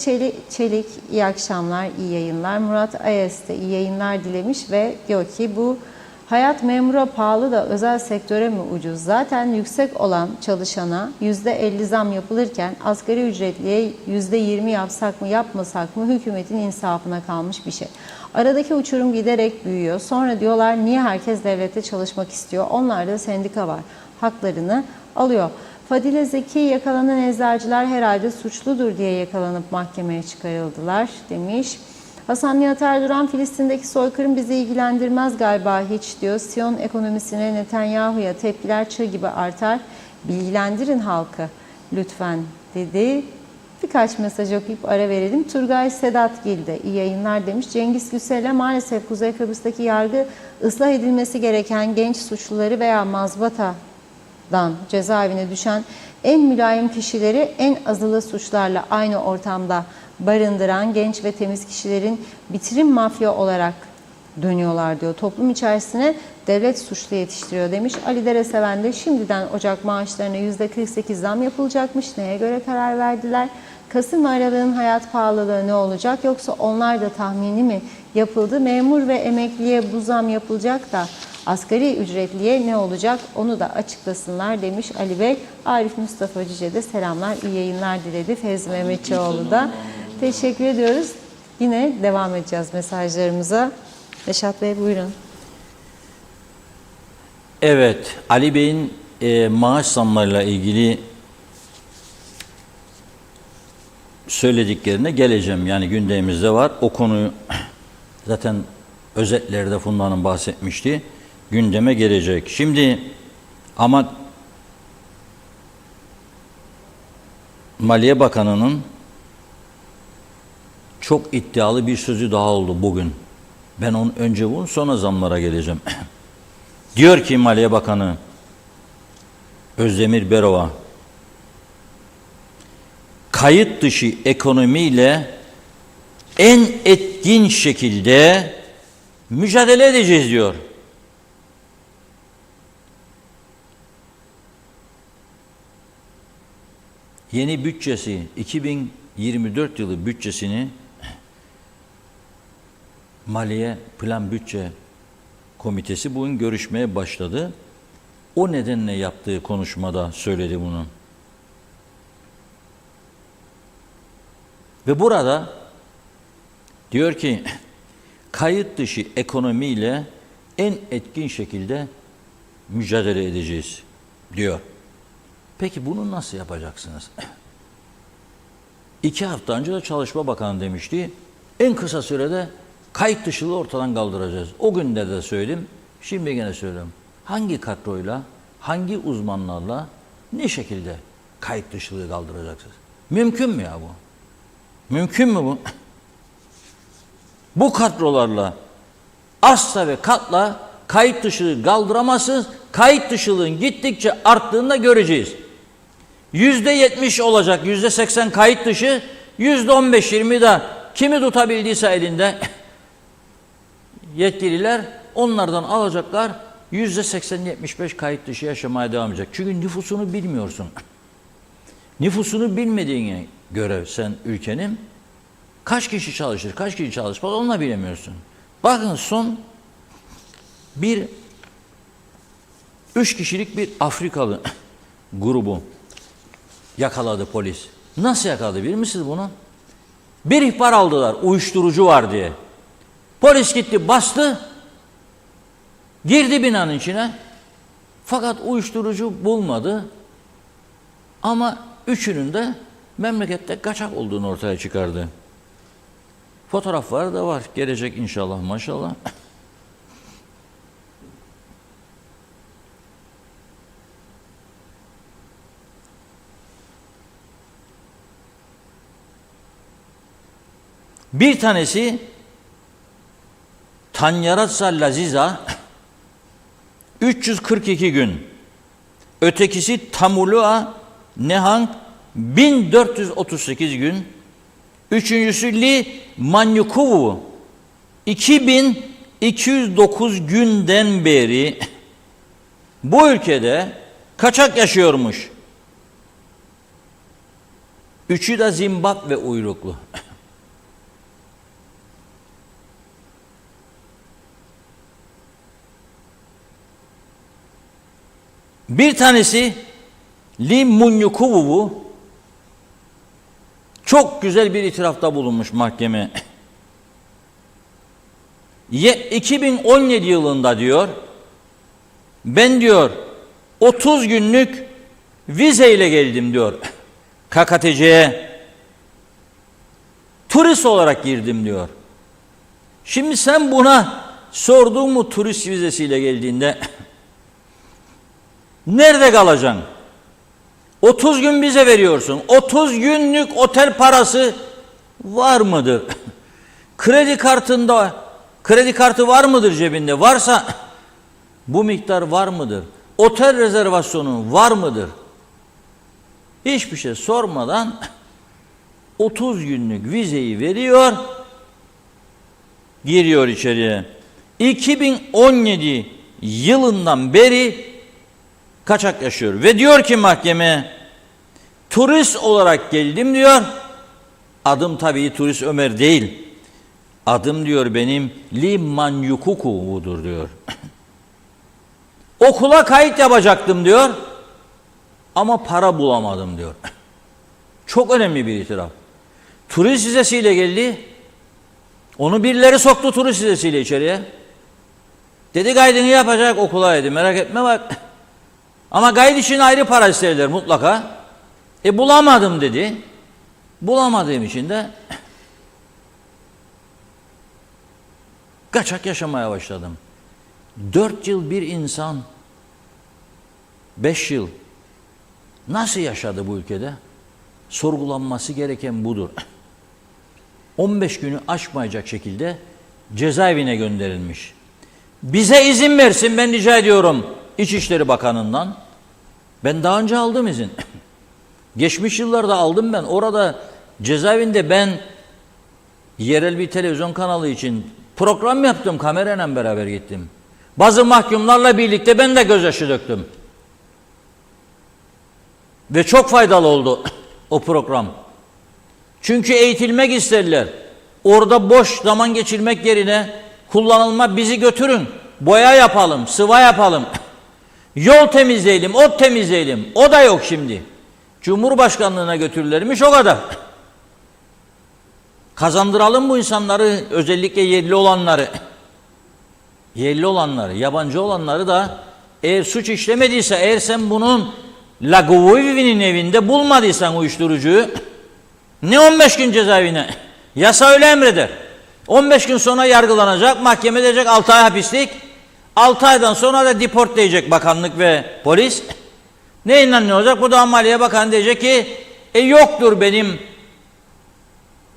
Çelik iyi akşamlar, iyi yayınlar. Murat Ayes de iyi yayınlar dilemiş ve diyor ki bu hayat memura pahalı da özel sektöre mi ucuz? Zaten yüksek olan çalışana %50 zam yapılırken asgari ücretliye %20 yapsak mı yapmasak mı hükümetin insafına kalmış bir şey. Aradaki uçurum giderek büyüyor. Sonra diyorlar niye herkes devlette çalışmak istiyor? Onlarda sendika var. Haklarını alıyor. Fadile Zeki yakalanan eczacılar herhalde suçludur diye yakalanıp mahkemeye çıkarıldılar demiş. Hasan Nihat Erduran Filistin'deki soykırım bizi ilgilendirmez galiba hiç diyor. Siyon ekonomisine Netanyahu'ya tepkiler çığ gibi artar. Bilgilendirin halkı lütfen dedi. Birkaç mesaj okuyup ara verelim. Turgay Sedat Gil'de iyi yayınlar demiş. Cengiz Gülsel'e maalesef Kuzey Kıbrıs'taki yargı ıslah edilmesi gereken genç suçluları veya mazbatadan cezaevine düşen en mülayim kişileri en azılı suçlarla aynı ortamda barındıran genç ve temiz kişilerin bitirim mafya olarak dönüyorlar diyor. Toplum içerisine devlet suçlu yetiştiriyor demiş. Ali Dereseven de şimdiden Ocak maaşlarına %48 zam yapılacakmış. Neye göre karar verdiler? Kasım ve Aralık'ın hayat pahalılığı ne olacak? Yoksa onlar da tahmini mi yapıldı? Memur ve emekliye bu zam yapılacak da asgari ücretliye ne olacak? Onu da açıklasınlar demiş Ali Bey. Arif Mustafa Cüce de selamlar, iyi yayınlar diledi. Fevzi Mehmetçioğlu da. Teşekkür ediyoruz. Yine devam edeceğiz mesajlarımıza. Reşat Bey buyurun. Evet, Ali Bey'in maaş zamlarıyla ilgili söylediklerine geleceğim. Yani gündemimizde var. O konuyu zaten özetlerde Funda Hanım bahsetmişti. Gündeme gelecek. Şimdi ama Maliye Bakanı'nın çok iddialı bir sözü daha oldu bugün. Ben onun önce bunun sonra zamlara geleceğim. Diyor ki Maliye Bakanı Özdemir Berova, kayıt dışı ekonomiyle en etkin şekilde mücadele edeceğiz diyor. Yeni bütçesi 2024 yılı bütçesini Maliye Plan Bütçe Komitesi bugün görüşmeye başladı. O nedenle yaptığı konuşmada söyledi bunu. Ve burada diyor ki kayıt dışı ekonomiyle en etkin şekilde mücadele edeceğiz diyor. Peki bunu nasıl yapacaksınız? 2 hafta önce de Çalışma Bakanı demişti. En kısa sürede kayıt dışılığı ortadan kaldıracağız. O günde de söyledim, şimdi gene söylüyorum. Hangi kadroyla, hangi uzmanlarla, ne şekilde kayıt dışılığı kaldıracaksınız? Mümkün mü ya bu? Mümkün mü bu? Bu kadrolarla asla ve katla kayıt dışılığı kaldıramazsınız. Kayıt dışılığın gittikçe arttığını da göreceğiz. %70 olacak, %80 kayıt dışı, %15-20 de kimi tutabildiyse elinde yetkililer onlardan alacaklar, %80-75 kayıt dışı yaşamaya devam edecek. Çünkü nüfusunu bilmiyorsun. Nüfusunu bilmediğine göre sen ülkenin kaç kişi çalışır, kaç kişi çalışmaz onu da bilemiyorsun. Bakın son 3 kişilik bir Afrikalı grubu yakaladı polis. Nasıl yakaladı bilir misiniz bunu? Bir ihbar aldılar, uyuşturucu var diye. Polis gitti, bastı, girdi binanın içine. Fakat uyuşturucu bulmadı. Ama üçünün de memlekette kaçak olduğunu ortaya çıkardı. Fotoğrafları da var. Gelecek inşallah maşallah. Bir tanesi Tanyaratsa Laziza 342 gün. Ötekisi Tamulua Nehang 1438 gün. Üçüncüsü Li Manyukuvu 2209 günden beri bu ülkede kaçak yaşıyormuş. Üçü de Zimbabwe uyruklu. Bir tanesi Lee Munyukuvu çok güzel bir itirafta bulunmuş mahkeme. 2017 yılında diyor, ben diyor 30 günlük vizeyle geldim diyor KKTC'ye. Turist olarak girdim diyor. Şimdi sen buna sordun mu turist vizesiyle geldiğinde nerede kalacaksın? 30 gün vize veriyorsun. 30 günlük otel parası var mıdır? Kredi kartı var mıdır cebinde? Varsa bu miktar var mıdır? Otel rezervasyonu var mıdır? Hiçbir şey sormadan 30 günlük vizeyi veriyor, giriyor içeriye. 2017 yılından beri kaçak yaşıyor ve diyor ki mahkeme, turist olarak geldim diyor. Adım tabii turist Ömer değil. Adım diyor benim Lee Manyukuvu'dur diyor. Okula kayıt yapacaktım diyor. Ama para bulamadım diyor. Çok önemli bir itiraf. Turist vizesiyle geldi. Onu birileri soktu turist vizesiyle içeriye. Dedi kaydını yapacak okula dedi. Merak etme bak. Ama kayıt için ayrı para isterler mutlaka. Bulamadım dedi. Bulamadığım için de kaçak yaşamaya başladım. 4 yıl bir insan 5 yıl nasıl yaşadı bu ülkede? Sorgulanması gereken budur. 15 günü aşmayacak şekilde cezaevine gönderilmiş. Bize izin versin ben rica ediyorum İçişleri Bakanı'ndan. Ben daha önce aldım izin. Geçmiş yıllarda aldım ben. Orada cezaevinde ben yerel bir televizyon kanalı için program yaptım. Kamerayla beraber gittim. Bazı mahkumlarla birlikte ben de gözyaşı döktüm. Ve çok faydalı oldu o program. Çünkü eğitilmek isterler. Orada boş zaman geçirmek yerine kullanılma bizi götürün. Boya yapalım, sıva yapalım. Yol temizleyelim, ot temizleyelim. O da yok şimdi. Cumhurbaşkanlığına götürülürmüş o kadar. Kazandıralım bu insanları, özellikle yerli olanları. Yerli olanları, yabancı olanları da eğer suç işlemediyse, eğer sen bunun Lagovovi'nin evinde bulmadıysan uyuşturucuyu, ne 15 gün cezaevine? Yasa öyle emreder. 15 gün sonra yargılanacak, mahkeme edecek 6 ay hapislik, 6 aydan sonra da deport diyecek bakanlık ve polis. Neyle ne olacak? Bu da Maliye Bakanı diyecek ki, yoktur benim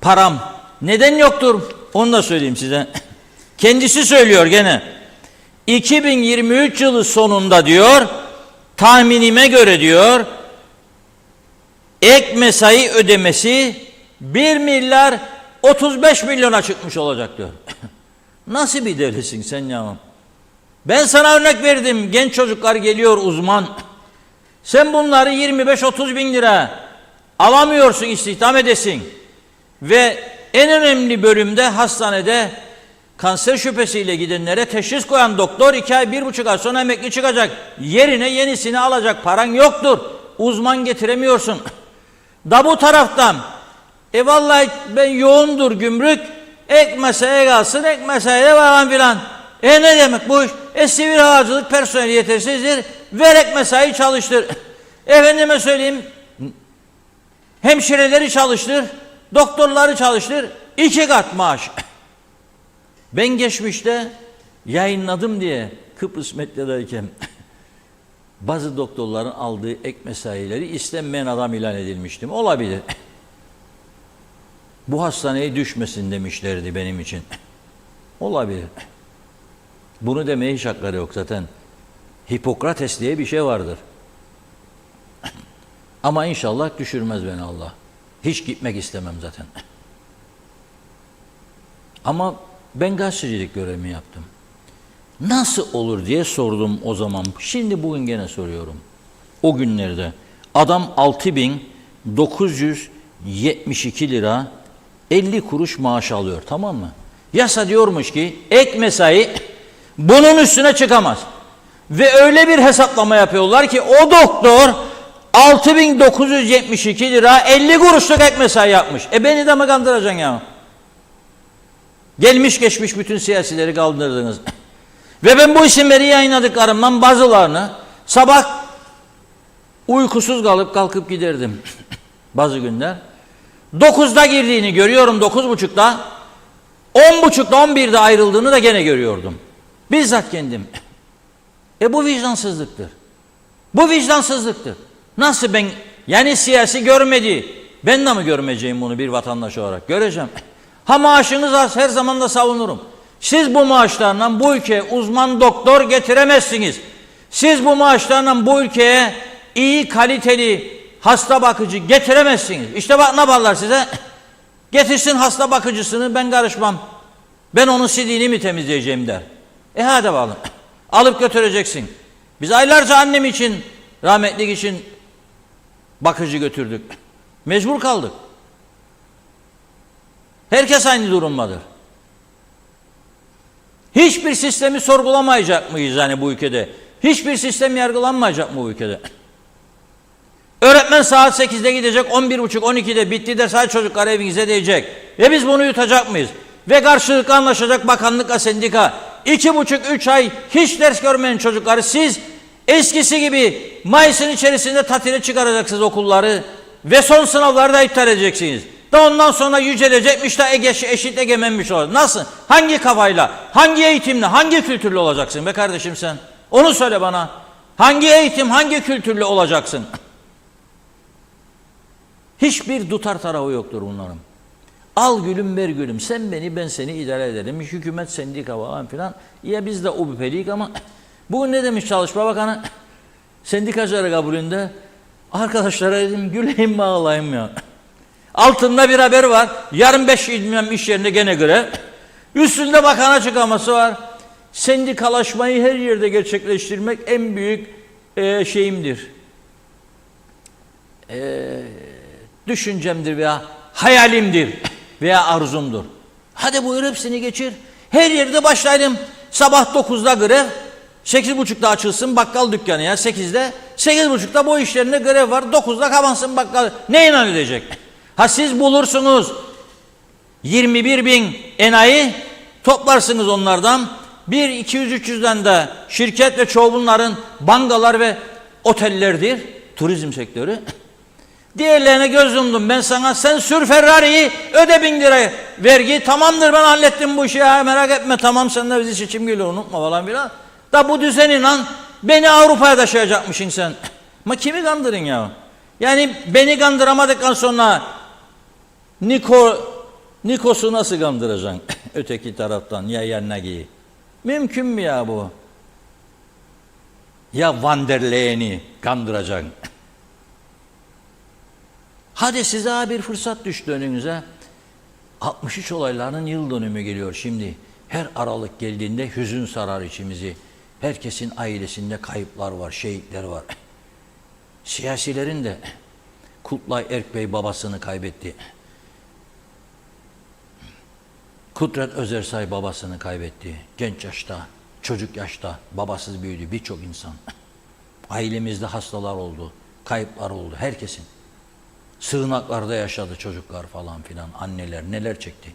param. Neden yoktur? Onu da söyleyeyim size. Kendisi söylüyor gene. 2023 yılı sonunda diyor, tahminime göre diyor, ek mesai ödemesi 1 milyar 35 milyona çıkmış olacak diyor. Nasıl bir delisin sen ya? Ben sana örnek verdim. Genç çocuklar geliyor uzman. Sen bunları 25-30 bin lira alamıyorsun, istihdam edesin. Ve en önemli bölümde hastanede kanser şüphesiyle gidenlere teşhis koyan doktor 2 ay 1,5 ay sonra emekli çıkacak. Yerine yenisini alacak paran yoktur. Uzman getiremiyorsun. Da bu taraftan vallahi ben yoğundur gümrük, ek mesaiye kalsın, ek mesaiye falan filan. Ne demek bu iş? Sivil havacılık personeli yetersizdir. Ver ek mesai çalıştır. Efendime söyleyeyim, hemşireleri çalıştır, doktorları çalıştır, 2 kat maaş. Ben geçmişte yayınladım diye Kıbrıs Medya'dayken bazı doktorların aldığı ek mesaileri istenmeyen adam ilan edilmiştim. Olabilir. Bu hastaneye düşmesin demişlerdi benim için. Olabilir. Bunu demeye hiç hakları yok zaten. Hipokrates diye bir şey vardır. Ama inşallah düşürmez beni Allah. Hiç gitmek istemem zaten. Ama ben gazetecilik görevimi yaptım. Nasıl olur diye sordum o zaman. Şimdi bugün gene soruyorum. O günlerde adam 6.972 lira 50 kuruş maaş alıyor, tamam mı? Yasa diyormuş ki ek mesai bunun üstüne çıkamaz. Ve öyle bir hesaplama yapıyorlar ki o doktor 6.972 lira 50 kuruşluk ek mesai yapmış. Beni de mi kandıracaksın ya? Gelmiş geçmiş bütün siyasileri kaldırdınız. Ve ben bu isimleri yayınladıklarımdan bazılarını sabah uykusuz kalkıp giderdim. Bazı günler. 9'da girdiğini görüyorum, 9.30'da. 10.30'da 11'de ayrıldığını da gene görüyordum. Bizzat kendim. Bu vicdansızlıktır. Bu vicdansızlıktır. Nasıl ben, yani siyasi görmedi. Ben de mi görmeyeceğim bunu bir vatandaş olarak? Göreceğim. Ha maaşınız az, her zaman da savunurum. Siz bu maaşlarla bu ülkeye uzman doktor getiremezsiniz. Siz bu maaşlarla bu ülkeye iyi kaliteli hasta bakıcı getiremezsiniz. İşte bak ne yaparlar size? Getirsin hasta bakıcısını, ben karışmam. Ben onun sidiğini mi temizleyeceğim der. Hadi bakalım. Alıp götüreceksin. Biz aylarca annem için, rahmetlik için bakıcı götürdük. Mecbur kaldık. Herkes aynı durumdadır. Hiçbir sistemi sorgulamayacak mıyız yani bu ülkede? Hiçbir sistem yargılanmayacak mı bu ülkede? Öğretmen saat 8'de gidecek, 11.30-12'de bitti de sadece çocuklar evinize diyecek. Biz bunu yutacak mıyız? Ve karşılıklı anlaşacak bakanlıkla sendika. 2,5-3 ay hiç ders görmeyen çocukları siz eskisi gibi Mayıs'ın içerisinde tatile çıkaracaksınız okulları ve son sınavları da iptal edeceksiniz. Da ondan sonra yücelecekmiş de eşit egemenmiş olur. Nasıl? Hangi kafayla, hangi eğitimle, hangi kültürlü olacaksın be kardeşim sen? Onu söyle bana. Hangi eğitim, hangi kültürlü olacaksın? Hiçbir tutar tarafı yoktur bunların. Al gülüm ver gülüm, sen beni ben seni idare ederim. Hükümet, sendika falan filan. Ya biz de UBP'liyik ama bugün ne demiş Çalışma Bakanı? Sendikacıları kabulünde arkadaşlara dedim güleyim mi ağlayayım ya. Altında bir haber var. Yarın 5 iş yerinde gene grev. Üstünde bakan açıklaması var. Sendikalaşmayı her yerde gerçekleştirmek en büyük şeyimdir. Düşüncemdir veya hayalimdir veya arzumdur. Hadi buyur hepsini geçir. Her yerde başlayalım. Sabah 9'da grev. 8.30'da açılsın bakkal dükkanı ya 8'de. 8.30'da bu işlerinde grev var. 9'da kapansın bakkal. Ne inan edecek? Ha siz bulursunuz 21.000 enayi toplarsınız onlardan. 200-300'den de şirket ve çoğu bunların bankalar ve otellerdir. Turizm sektörü. Diğerlerine göz yumdum ben sana. Sen sür Ferrari'yi öde 1.000 lira vergi. Tamamdır ben hallettim bu işi ya merak etme tamam sen de bizi seçim geliyor unutma falan filan. Da bu düzenin lan beni Avrupa'ya taşıyacakmışsın sen. Ama kimi kandırın ya? Yani beni kandıramadıktan sonra Nikos'u nasıl kandıracaksın? Öteki taraftan ya Yernagi'yi. Mümkün mü ya bu? Ya Van der Leyen'i kandıracaksın. Hadi size bir fırsat düştü önünüze. 63 olaylarının yıl dönümü geliyor şimdi. Her Aralık geldiğinde hüzün sarar içimizi. Herkesin ailesinde kayıplar var, şehitler var. Siyasilerin de Kutlay Erkbey babasını kaybetti. Kudret Özersay babasını kaybetti. Genç yaşta, çocuk yaşta babasız büyüdü birçok insan. Ailemizde hastalar oldu, kayıplar oldu herkesin. Sığınaklarda yaşadı çocuklar falan filan, anneler neler çekti.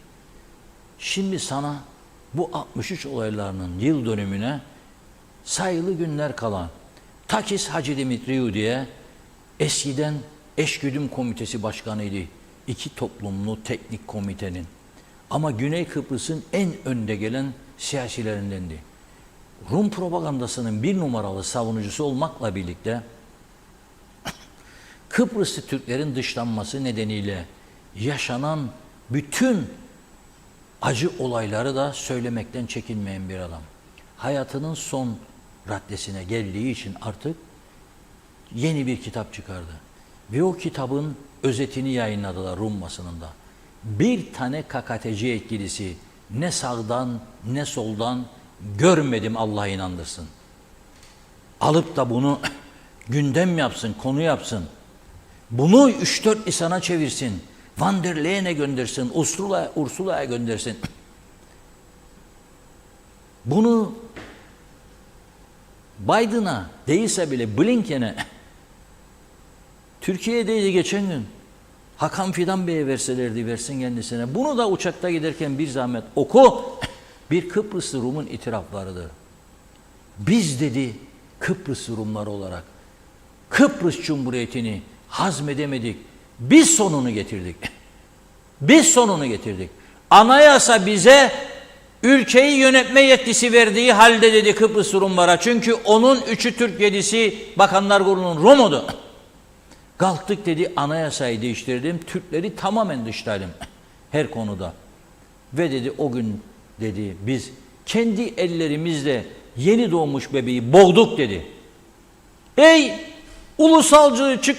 Şimdi sana bu 63 olaylarının yıl dönümüne sayılı günler kalan Takis Hacı Dimitriou diye eskiden Eşgüdüm Komitesi Başkanıydı. 2 toplumlu teknik komitenin. Ama Güney Kıbrıs'ın en önde gelen siyasilerindendi. Rum propagandasının 1 numaralı savunucusu olmakla birlikte Kıbrıslı Türklerin dışlanması nedeniyle yaşanan bütün acı olayları da söylemekten çekinmeyen bir adam. Hayatının son raddesine geldiği için artık yeni bir kitap çıkardı. Ve o kitabın özetini yayınladılar Rum basınında. Bir tane KKTC yetkilisi ne sağdan ne soldan görmedim Allah inandırsın. Alıp da bunu gündem yapsın, konu yapsın. Bunu 3-4 lisana çevirsin. Van der Leyen'e göndersin, Ursula'ya göndersin. Bunu Biden'a değilse bile Blinken'e, Türkiye'deydi geçen gün, Hakan Fidan Bey'e verselerdi, versin kendisine. Bunu da uçakta giderken bir zahmet oku. Bir Kıbrıslı Rum'un itiraflarıdır. Biz dedi Kıbrıs Rumları olarak Kıbrıs Cumhuriyeti'ni hazmedemedik. Biz sonunu getirdik. Biz sonunu getirdik. Anayasa bize ülkeyi yönetme yetkisi verdiği halde dedi Kıbrıs Rumlara. Çünkü onun 3'ü Türk, 7'si Bakanlar Kurulu'nun Rum'udu. Kalktık dedi, anayasayı değiştirdim. Türkleri tamamen dışladım her konuda. Ve dedi o gün dedi biz kendi ellerimizle yeni doğmuş bebeği boğduk dedi. Ey ulusalcı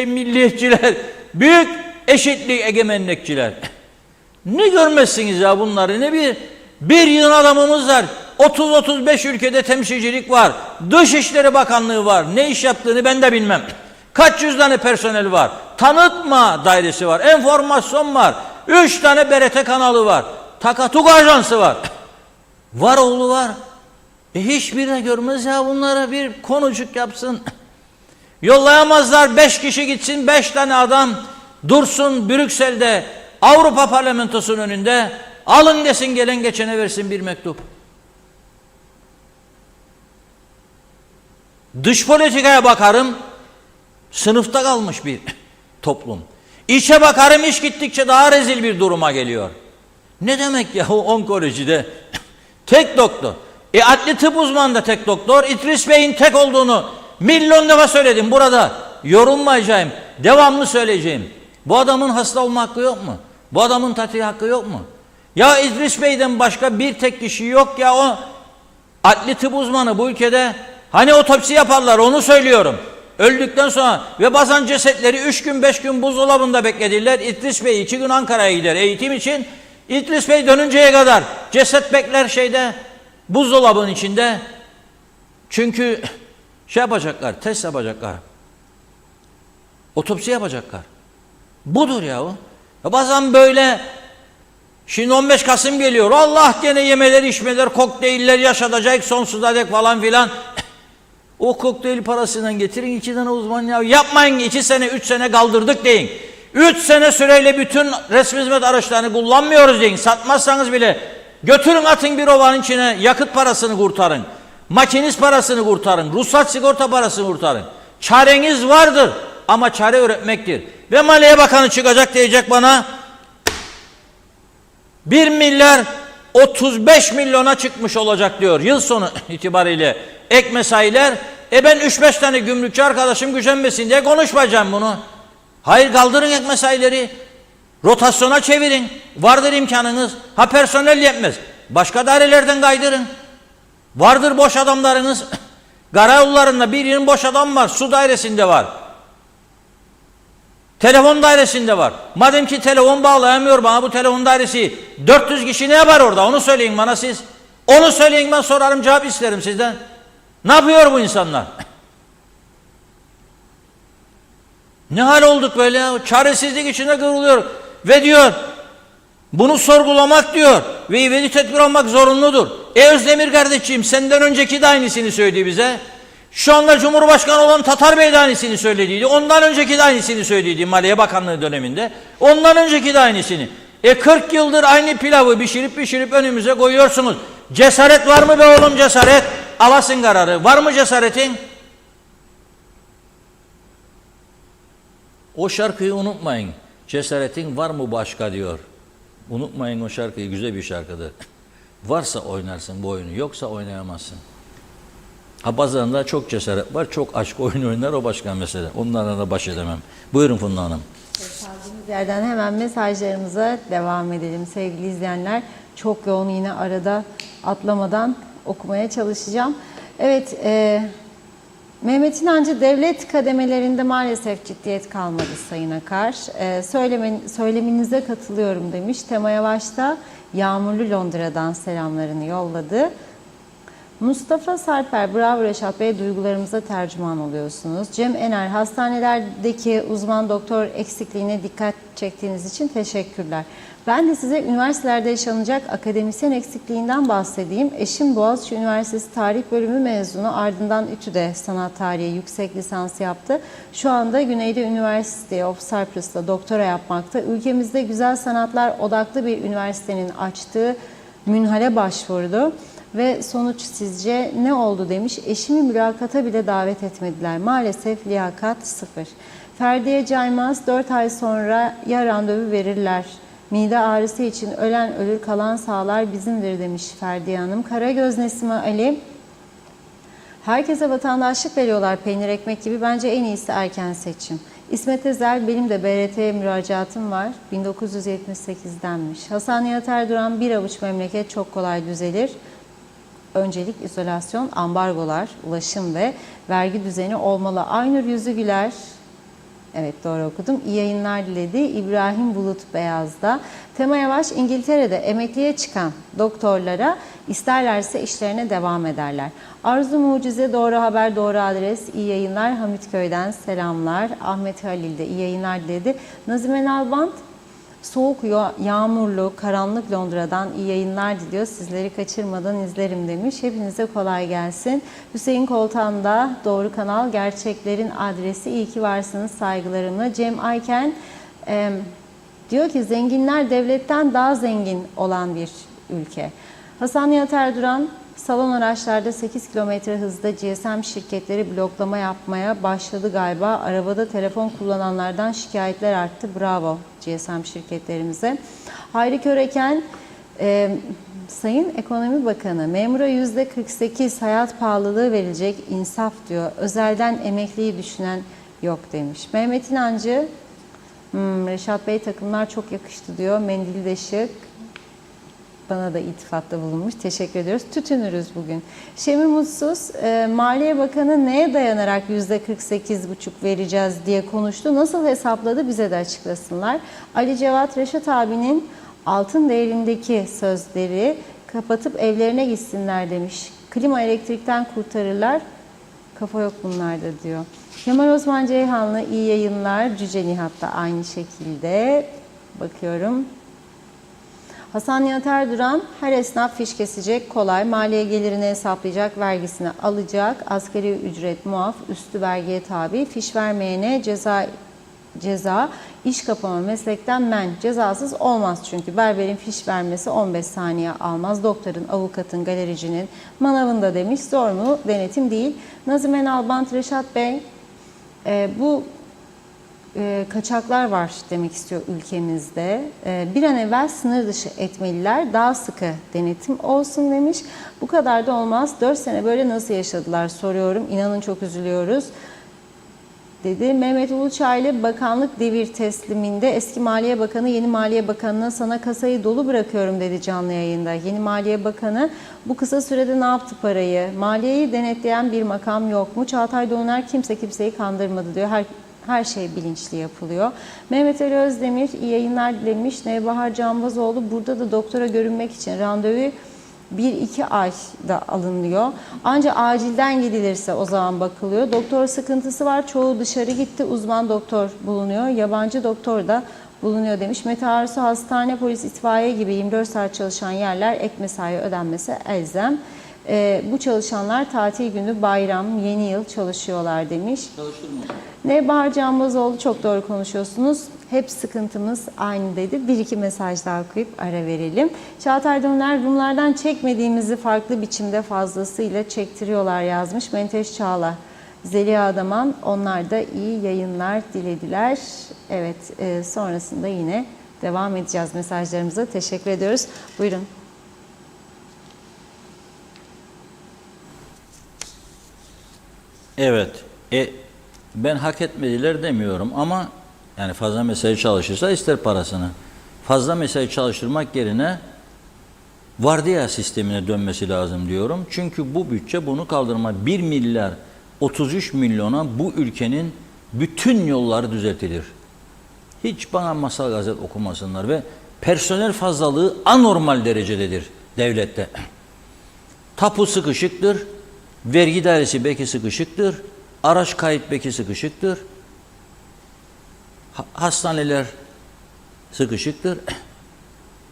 milliyetçiler, büyük eşitlik egemenlikçiler. Ne görmezsiniz ya bunları, ne bir yığın adamımız var. 30-35 ülkede temsilcilik var. Dışişleri Bakanlığı var. Ne iş yaptığını ben de bilmem. Kaç yüz tane personeli var. Tanıtma dairesi var. Enformasyon var. 3 tane BRT kanalı var. Takatuk ajansı var. Var oğlu var. Hiçbirine görmez ya, bunlara bir konucuk yapsın. Yollayamazlar, 5 kişi gitsin, 5 tane adam dursun Brüksel'de Avrupa Parlamentosu'nun önünde, alın desin, gelen geçene versin bir mektup. Dış politikaya bakarım, sınıfta kalmış bir toplum. İçe bakarım, iş gittikçe daha rezil bir duruma geliyor. Ne demek ya o onkolojide tek doktor? Adli tıp uzmanı da tek doktor. İdris Bey'in tek olduğunu milyon defa söyledim burada. Yorulmayacağım. Devamlı söyleyeceğim. Bu adamın hasta olma hakkı yok mu? Bu adamın tatil hakkı yok mu? Ya İdris Bey'den başka bir tek kişi yok ya, o adli tıp uzmanı bu ülkede. Hani otopsi yaparlar, onu söylüyorum. Öldükten sonra ve bazen cesetleri 3 gün 5 gün buzdolabında beklediler. İdris Bey 2 gün Ankara'ya gider eğitim için. İdris Bey dönünceye kadar ceset bekler şeyde, buzdolabının içinde. Çünkü şey yapacaklar, test yapacaklar. Otopsi yapacaklar. Budur yahu. Bazen böyle, şimdi 15 Kasım geliyor. Allah gene yemeler, içmeler, kokteyller yaşatacak sonsuza dek falan filan. O kokteyl parasından getirin 2 tane uzman ya. Yapmayın, 2 sene 3 sene kaldırdık deyin. 3 sene süreyle bütün resmi hizmet araçlarını kullanmıyoruz deyin. Satmazsanız bile götürün, atın bir ovanın içine, yakıt parasını kurtarın. Makinist parasını kurtarın. Ruhsat sigorta parasını kurtarın. Çareniz vardır ama çare öğretmektir. Ve Maliye Bakanı çıkacak, diyecek bana 1 milyar 35 milyona çıkmış olacak diyor yıl sonu itibariyle ek mesailer. Ben 3-5 tane gümrükçü arkadaşım gücenmesin diye konuşmayacağım bunu. Hayır, kaldırın ek mesaileri. Rotasyona çevirin. Vardır imkanınız. Ha personel yetmez, başka dairelerden kaydırın. Vardır boş adamlarınız. Karayollarında bir yığın boş adam var. Su dairesinde var. Telefon dairesinde var. Madem ki telefon bağlayamıyor bana bu telefon dairesi, 400 kişi ne yapar orada? Onu söyleyin bana siz. Onu söyleyin, ben sorarım, cevap isterim sizden. Ne yapıyor bu insanlar? Ne hal olduk böyle ya? Çaresizlik içinde kıvrılıyor. Ve diyor, bunu sorgulamak diyor ve ivedi tedbir almak zorunludur. Özdemir kardeşciğim senden önceki de aynısını söyledi bize. Şu anda Cumhurbaşkanı olan Tatar Bey de aynısını söylediydi. Ondan önceki de aynısını söylediydi Maliye Bakanlığı döneminde. Ondan önceki de aynısını. 40 yıldır aynı pilavı pişirip önümüze koyuyorsunuz. Cesaret var mı be oğlum, cesaret? Alasın kararı. Var mı cesaretin? O şarkıyı unutmayın. Cesaretin var mı başka diyor. Unutmayın o şarkıyı, güzel bir şarkıdır. Varsa oynarsın bu oyunu, yoksa oynayamazsın. Ha bazılarında çok cesaret var, çok aşk oyunu oynar, o başka mesele. Onlarla da baş edemem. Buyurun Funda Hanım. Kaldığımız yerden hemen mesajlarımıza devam edelim sevgili izleyenler. Çok yoğun, yine arada atlamadan okumaya çalışacağım. Evet, Mehmet İnancı, devlet kademelerinde maalesef ciddiyet kalmadı Sayın Akar. Söyleminize katılıyorum demiş. Tema Yavaş da Yağmurlu Londra'dan selamlarını yolladı. Mustafa Sarper, bravo Reşat Bey, duygularımıza tercüman oluyorsunuz. Cem Ener, hastanelerdeki uzman doktor eksikliğine dikkat çektiğiniz için teşekkürler. Ben de size üniversitelerde yaşanacak akademisyen eksikliğinden bahsedeyim. Eşim Boğaziçi Üniversitesi Tarih Bölümü mezunu, ardından İTÜ'de sanat tarihi yüksek lisans yaptı. Şu anda Güneyde University of Cyprus'ta doktora yapmakta. Ülkemizde güzel sanatlar odaklı bir üniversitenin açtığı münhale başvurdu. Ve sonuç sizce ne oldu demiş. Eşimi mülakata bile davet etmediler. Maalesef liyakat sıfır. Ferdiye Caymaz, 4 ay sonra ya randevu verirler. Mide ağrısı için ölen ölür, kalan sağlar bizimdir demiş Ferdiye Hanım. Karagöz Nesime Ali, herkese vatandaşlık veriyorlar peynir ekmek gibi. Bence en iyisi erken seçim. İsmet Ezel, benim de BRT'ye müracaatım var. 1978'denmiş. Hasan Nihat Erduran, bir avuç memleket çok kolay düzelir. Öncelik izolasyon, ambargolar, ulaşım ve vergi düzeni olmalı. Aynur Yüzügüler, evet doğru okudum, İyi yayınlar diledi. İbrahim Bulut Beyaz'da. Tema Yavaş, İngiltere'de emekliye çıkan doktorlara isterlerse işlerine devam ederler. Arzu Mucize, doğru haber, doğru adres, iyi yayınlar. Hamitköy'den selamlar. Ahmet Halil de iyi yayınlar diledi. Nazime Nalbant, soğuk, yağmurlu, karanlık Londra'dan iyi yayınlar diliyor. Sizleri kaçırmadan izlerim demiş. Hepinize kolay gelsin. Hüseyin Koltan da doğru kanal, gerçeklerin adresi, iyi ki varsınız, saygılarımla. Cem Ayken diyor ki zenginler devletten daha zengin olan bir ülke. Hasan Nihat Erduran, salon araçlarda 8 km hızda GSM şirketleri bloklama yapmaya başladı galiba. Arabada telefon kullananlardan şikayetler arttı. Bravo GSM şirketlerimize. Hayri Köreken, Sayın Ekonomi Bakanı, memura %48 hayat pahalılığı verilecek, insaf diyor. Özelden emekliyi düşünen yok demiş. Mehmet İnancı, Reşat Bey takımlar çok yakıştı diyor. Mendili de şık. Bana da iltifatta bulunmuş. Teşekkür ediyoruz. Tütünürüz bugün. Şemi Mutsuz, Maliye Bakanı neye dayanarak %48,5 vereceğiz diye konuştu. Nasıl hesapladı bize de açıklasınlar. Ali Cevat, Reşat abinin altın değerindeki sözleri kapatıp evlerine gitsinler demiş. Klima elektrikten kurtarırlar. Kafa yok bunlarda diyor. Kemal Osman Ceyhanlı, iyi yayınlar. Cüce Nihat da aynı şekilde. Bakıyorum. Hasan Nihat Erduran, her esnaf fiş kesecek, kolay, maliye gelirini hesaplayacak, vergisini alacak, asgari ücret muaf, üstü vergiye tabi, fiş vermeyene ceza, iş kapama, meslekten men, cezasız olmaz çünkü berberin fiş vermesi 15 saniye almaz, doktorun, avukatın, galericinin manavında demiş, zor mu? Denetim değil. Nazime Nalbant, Reşat Bey, bu kaçaklar var demek istiyor ülkemizde. Bir an evvel sınır dışı etmeliler, daha sıkı denetim olsun demiş. Bu kadar da olmaz. 4 sene böyle nasıl yaşadılar soruyorum. İnanın çok üzülüyoruz dedi. Mehmet Uluçaylı, bakanlık devir tesliminde eski Maliye Bakanı yeni Maliye Bakanı'na sana kasayı dolu bırakıyorum dedi canlı yayında. Yeni Maliye Bakanı bu kısa sürede ne yaptı parayı? Maliyeyi denetleyen bir makam yok mu? Çağatay Doğaner kimse kimseyi kandırmadı diyor. Her şey bilinçli yapılıyor. Mehmet Ali Özdemir iyi yayınlar dilemiş. Nevbahar Canbazoğlu, burada da doktora görünmek için randevu 1-2 ayda alınıyor. Ancak acilden gidilirse o zaman bakılıyor. Doktor sıkıntısı var. Çoğu dışarı gitti. Uzman doktor bulunuyor. Yabancı doktor da bulunuyor demiş. Mete Arsu, hastane, polis, itfaiye gibi 24 saat çalışan yerler ek mesai ödenmesi elzem. Bu çalışanlar tatil günü, bayram, yeni yıl çalışıyorlar demiş. Nevbahar Canbazoğlu, çok doğru konuşuyorsunuz. Hep sıkıntımız aynı dedi. Bir iki mesaj daha okuyup ara verelim. Çağatay Döner, Rumlardan çekmediğimizi farklı biçimde fazlasıyla çektiriyorlar yazmış. Menteş Çağla, Zeliha Adaman, onlar da iyi yayınlar dilediler. Evet, sonrasında yine devam edeceğiz mesajlarımıza. Teşekkür ediyoruz. Buyurun. Evet. Ben hak etmediler demiyorum ama yani fazla mesai çalışırsa ister parasını. Fazla mesai çalıştırmak yerine vardiya sistemine dönmesi lazım diyorum. Çünkü bu bütçe bunu kaldırma. 1 milyar 33 milyona bu ülkenin bütün yolları düzeltilir. Hiç bana masal gazet okumasınlar ve personel fazlalığı anormal derecededir devlette. Tapu sıkışıktır. Vergi dairesi belki sıkışıktır. Araç kayıt belki sıkışıktır. Hastaneler sıkışıktır.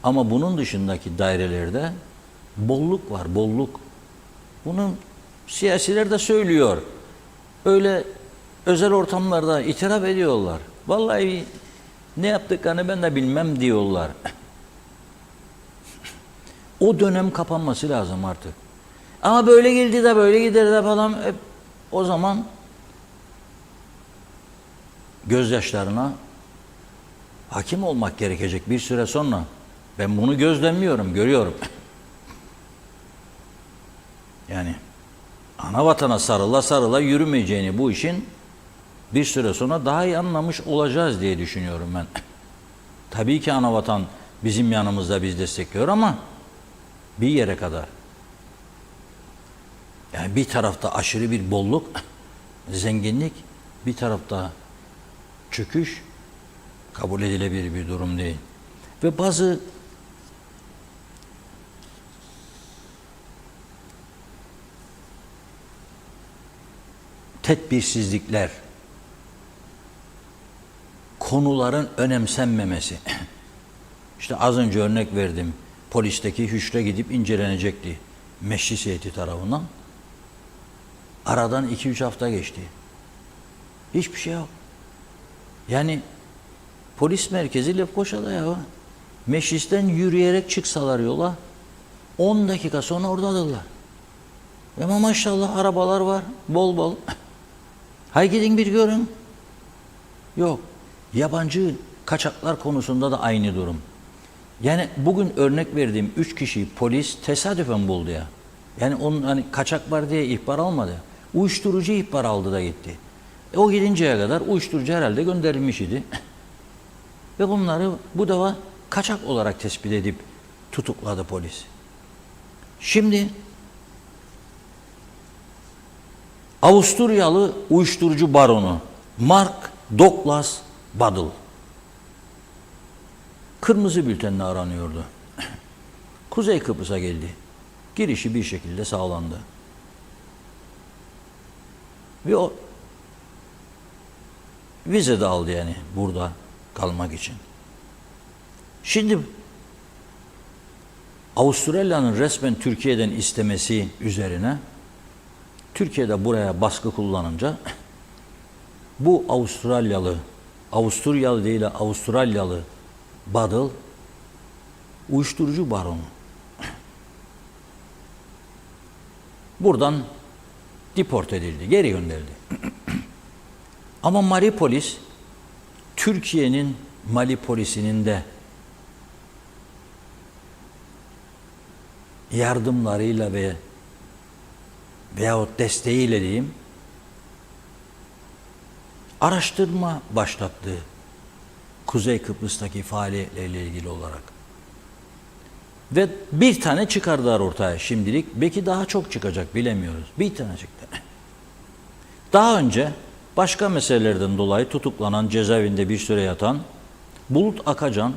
Ama bunun dışındaki dairelerde bolluk var, bolluk. Bunu siyasiler de söylüyor. Öyle özel ortamlarda itiraf ediyorlar. Vallahi ne yaptıklarını ben de bilmem diyorlar. O dönem kapanması lazım artık. Ama böyle geldi de böyle gider de falan. O zaman gözyaşlarına hakim olmak gerekecek bir süre sonra. Ben bunu gözlemliyorum, görüyorum. Yani ana vatana sarıla sarıla yürümeyeceğini bu işin bir süre sonra daha iyi anlamış olacağız diye düşünüyorum ben. Tabii ki ana vatan bizim yanımızda, biz destekliyor ama bir yere kadar. Yani bir tarafta aşırı bir bolluk, zenginlik, bir tarafta çöküş kabul edilebilir bir durum değil. Ve bazı tedbirsizlikler, konuların önemsenmemesi. İşte az önce örnek verdim. Polisteki hücre gidip incelenecekti meclis heyeti tarafından. Aradan 2-3 hafta geçti. Hiçbir şey yok. Yani polis merkezi Lefkoşa'da ya. Meclisten yürüyerek çıksalar yola 10 dakika sonra oradadırlar. Ama maşallah arabalar var bol bol. Hay gidin bir görün. Yok. Yabancı kaçaklar konusunda da aynı durum. Yani bugün örnek verdiğim 3 kişiyi polis tesadüfen buldu ya. Yani onun hani kaçak var diye ihbar almadı. Uyuşturucu ihbar aldı da gitti. O gidinceye kadar uyuşturucu herhalde gönderilmiş idi. Ve bunları bu defa kaçak olarak tespit edip tutukladı polis. Şimdi Avusturyalı uyuşturucu baronu Mark Douglas Buddle kırmızı bültenle aranıyordu. Kuzey Kıbrıs'a geldi. Girişi bir şekilde sağlandı. Ve o vize de aldı yani burada kalmak için. Şimdi Avustralya'nın resmen Türkiye'den istemesi üzerine Türkiye'de buraya baskı kullanınca bu Avusturyalı değil Avustralyalı Buddle uyuşturucu baronu. Buradan deport edildi, geri gönderildi. Ama Mali polis Türkiye'nin Mali polisinin de yardımlarıyla veyahut desteğiyle diyeyim araştırma başlattı Kuzey Kıbrıs'taki faaliyetleriyle ilgili olarak. Ve bir tane çıkardılar ortaya şimdilik. Belki daha çok çıkacak bilemiyoruz. Bir tane çıktı. Daha önce başka meselelerden dolayı tutuklanan, cezaevinde bir süre yatan Bulut Akacan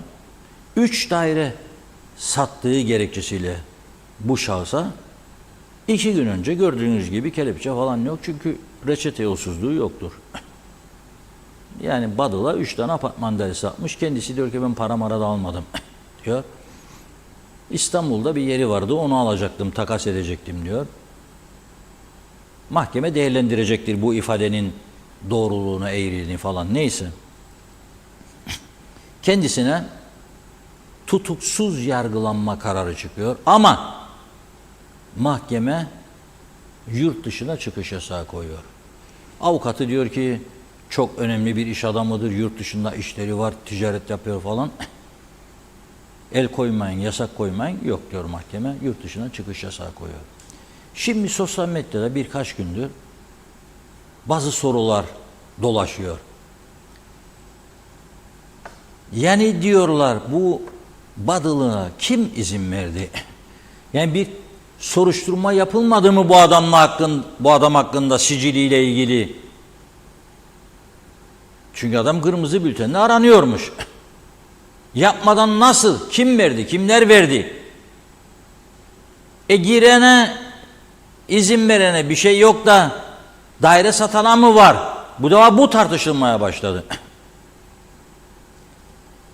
3 daire sattığı gerekçesiyle bu şahsa 2 gün önce gördüğünüz gibi kelepçe falan yok. Çünkü reçete yolsuzluğu yoktur. Yani Buddle'a 3 tane apartman dairesi satmış. Kendisi diyor ki ben para mara da almadım diyor. İstanbul'da bir yeri vardı, onu alacaktım, takas edecektim diyor. Mahkeme değerlendirecektir bu ifadenin doğruluğunu, eğriliğini falan neyse. Kendisine tutuksuz yargılanma kararı çıkıyor ama mahkeme yurt dışına çıkış yasağı koyuyor. Avukatı diyor ki çok önemli bir iş adamıdır, yurt dışında işleri var, ticaret yapıyor falan. El koymayın, yasak koymayın. Yok diyor mahkeme. Yurt dışına çıkış yasağı koyuyor. Şimdi sosyal medyada birkaç gündür bazı sorular dolaşıyor. Yani diyorlar bu Buddle'a kim izin verdi? Yani bir soruşturma yapılmadı mı bu adam hakkında siciliyle ilgili? Çünkü adam kırmızı bültenle aranıyormuş. Yapmadan nasıl? Kim verdi? Kimler verdi? Girene İzin verene bir şey yok da daire satana mı var? Bu defa bu tartışılmaya başladı.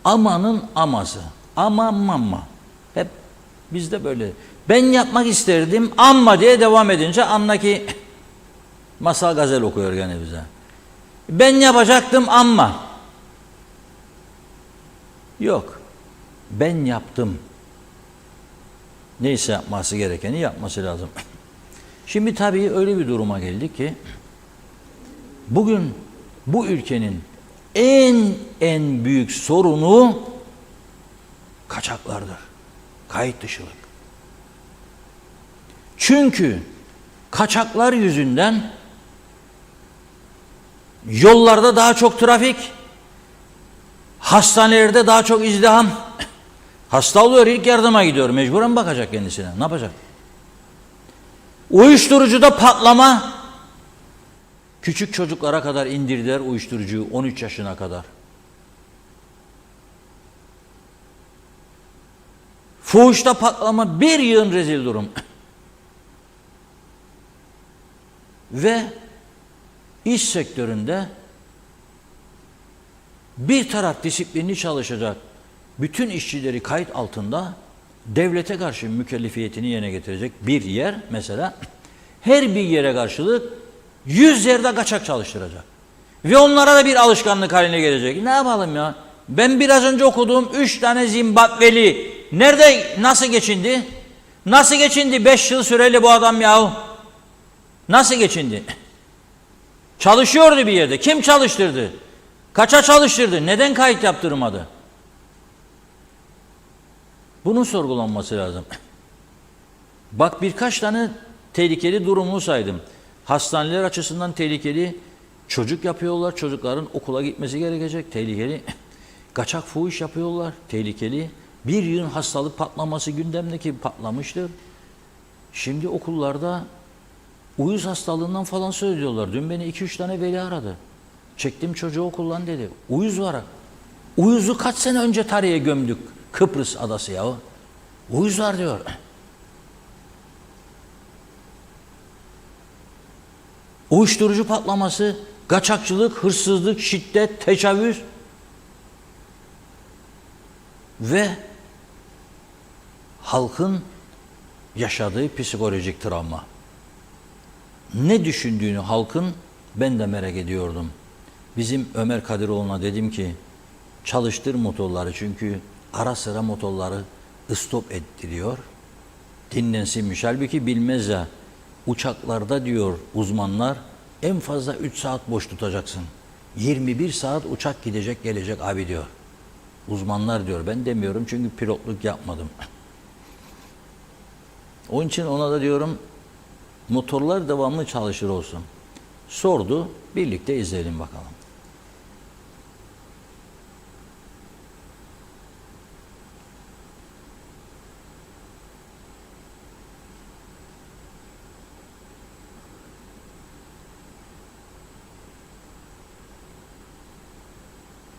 Amanın aması. Ama mamma. Hep bizde böyle. Ben yapmak isterdim amma diye devam edince anla ki masal gazel okuyor gene bize. Ben yapacaktım amma. Yok. Ben yaptım. Neyse yapması gerekeni yapması lazım. Şimdi tabii öyle bir duruma geldik ki bugün bu ülkenin en büyük sorunu kaçaklardır. Kayıt dışılık. Çünkü kaçaklar yüzünden yollarda daha çok trafik, hastanelerde daha çok izdiham. Hasta oluyor, ilk yardıma gidiyor. Mecburen bakacak kendisine. Ne yapacak? Uyuşturucuda patlama. Küçük çocuklara kadar indirdiler uyuşturucuyu 13 yaşına kadar. Fuhuşta patlama, bir yığın rezil durum. Ve iş sektöründe bir taraf disiplinli çalışacak, bütün işçileri kayıt altında devlete karşı mükellefiyetini yerine getirecek bir yer mesela, her bir yere karşılık 100 yerde kaçak çalıştıracak. Ve onlara da bir alışkanlık haline gelecek. Ne yapalım ya? Ben biraz önce okuduğum 3 tane Zimbabveli nerede, nasıl geçindi? Nasıl geçindi 5 yıl süreli bu adam yahu? Nasıl geçindi? Çalışıyordu bir yerde. Kim çalıştırdı? Kaça çalıştırdı? Neden kayıt yaptırmadı? Bunun sorgulanması lazım. Bak birkaç tane tehlikeli durumu saydım. Hastaneler açısından tehlikeli. Çocuk yapıyorlar. Çocukların okula gitmesi gerekecek. Tehlikeli. Kaçak fuhuş yapıyorlar. Tehlikeli. Bir yığın hastalık patlaması gündemdeki patlamıştır. Şimdi okullarda uyuz hastalığından falan söylüyorlar. Dün beni 2-3 tane veli aradı. Çektim çocuğu okuldan dedi. Uyuz var. Uyuzu kaç sene önce tarihe gömdük. Kıbrıs adası ya. Uyuz var diyor. Uyuşturucu patlaması, kaçakçılık, hırsızlık, şiddet, tecavüz ve halkın yaşadığı psikolojik travma. Ne düşündüğünü halkın ben de merak ediyordum. Bizim Ömer Kadiroğlu'na dedim ki çalıştır motorları, çünkü ara sıra motorları stop ettiriyor. Dinlensinmiş. Halbuki bilmez ya, uçaklarda diyor uzmanlar en fazla 3 saat boş tutacaksın. 21 saat uçak gidecek gelecek abi diyor. Uzmanlar diyor. Ben demiyorum çünkü pilotluk yapmadım. Onun için ona da diyorum motorlar devamlı çalışır olsun. Sordu. Birlikte izleyelim bakalım.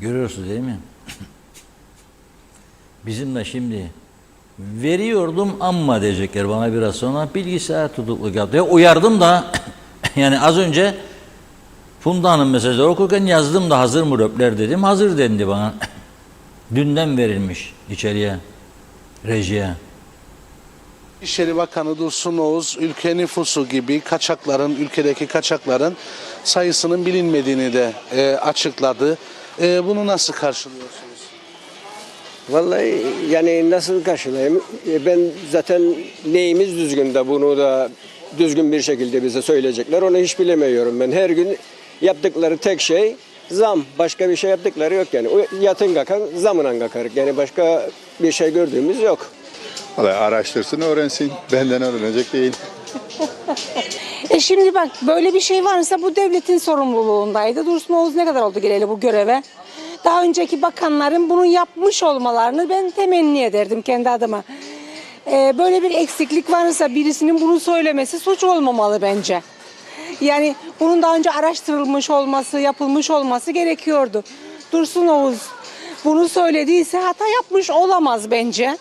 Görüyorsunuz değil mi? Bizim de şimdi veriyordum amma diyecekler bana biraz sonra, bilgisayar tutukluk yaptı. Ya uyardım da yani az önce Funda Hanım mesajları okurken yazdım da hazır mı röpler dedim. Hazır dendi bana. Dünden verilmiş içeriye, rejiye. İçişleri Bakanı Dursun Oğuz, ülke nüfusu gibi ülkedeki kaçakların sayısının bilinmediğini de açıkladı. Bunu nasıl karşılıyorsunuz? Vallahi yani nasıl karşılayayım? Ben zaten neyimiz düzgün de bunu da düzgün bir şekilde bize söyleyecekler. Onu hiç bilemiyorum ben. Her gün yaptıkları tek şey zam. Başka bir şey yaptıkları yok yani. O yatın kakan zamına kakar. Yani başka bir şey gördüğümüz yok. Vallahi araştırsın, öğrensin. Benden öğrenecek değil. Şimdi bak, böyle bir şey varsa bu devletin sorumluluğundaydı. Dursun Oğuz ne kadar oldu geleli bu göreve? Daha önceki bakanların bunu yapmış olmalarını ben temenni ederdim kendi adıma. Böyle bir eksiklik varsa birisinin bunu söylemesi suç olmamalı bence. Yani bunun daha önce araştırılmış olması, yapılmış olması gerekiyordu. Dursun Oğuz bunu söylediyse hata yapmış olamaz bence.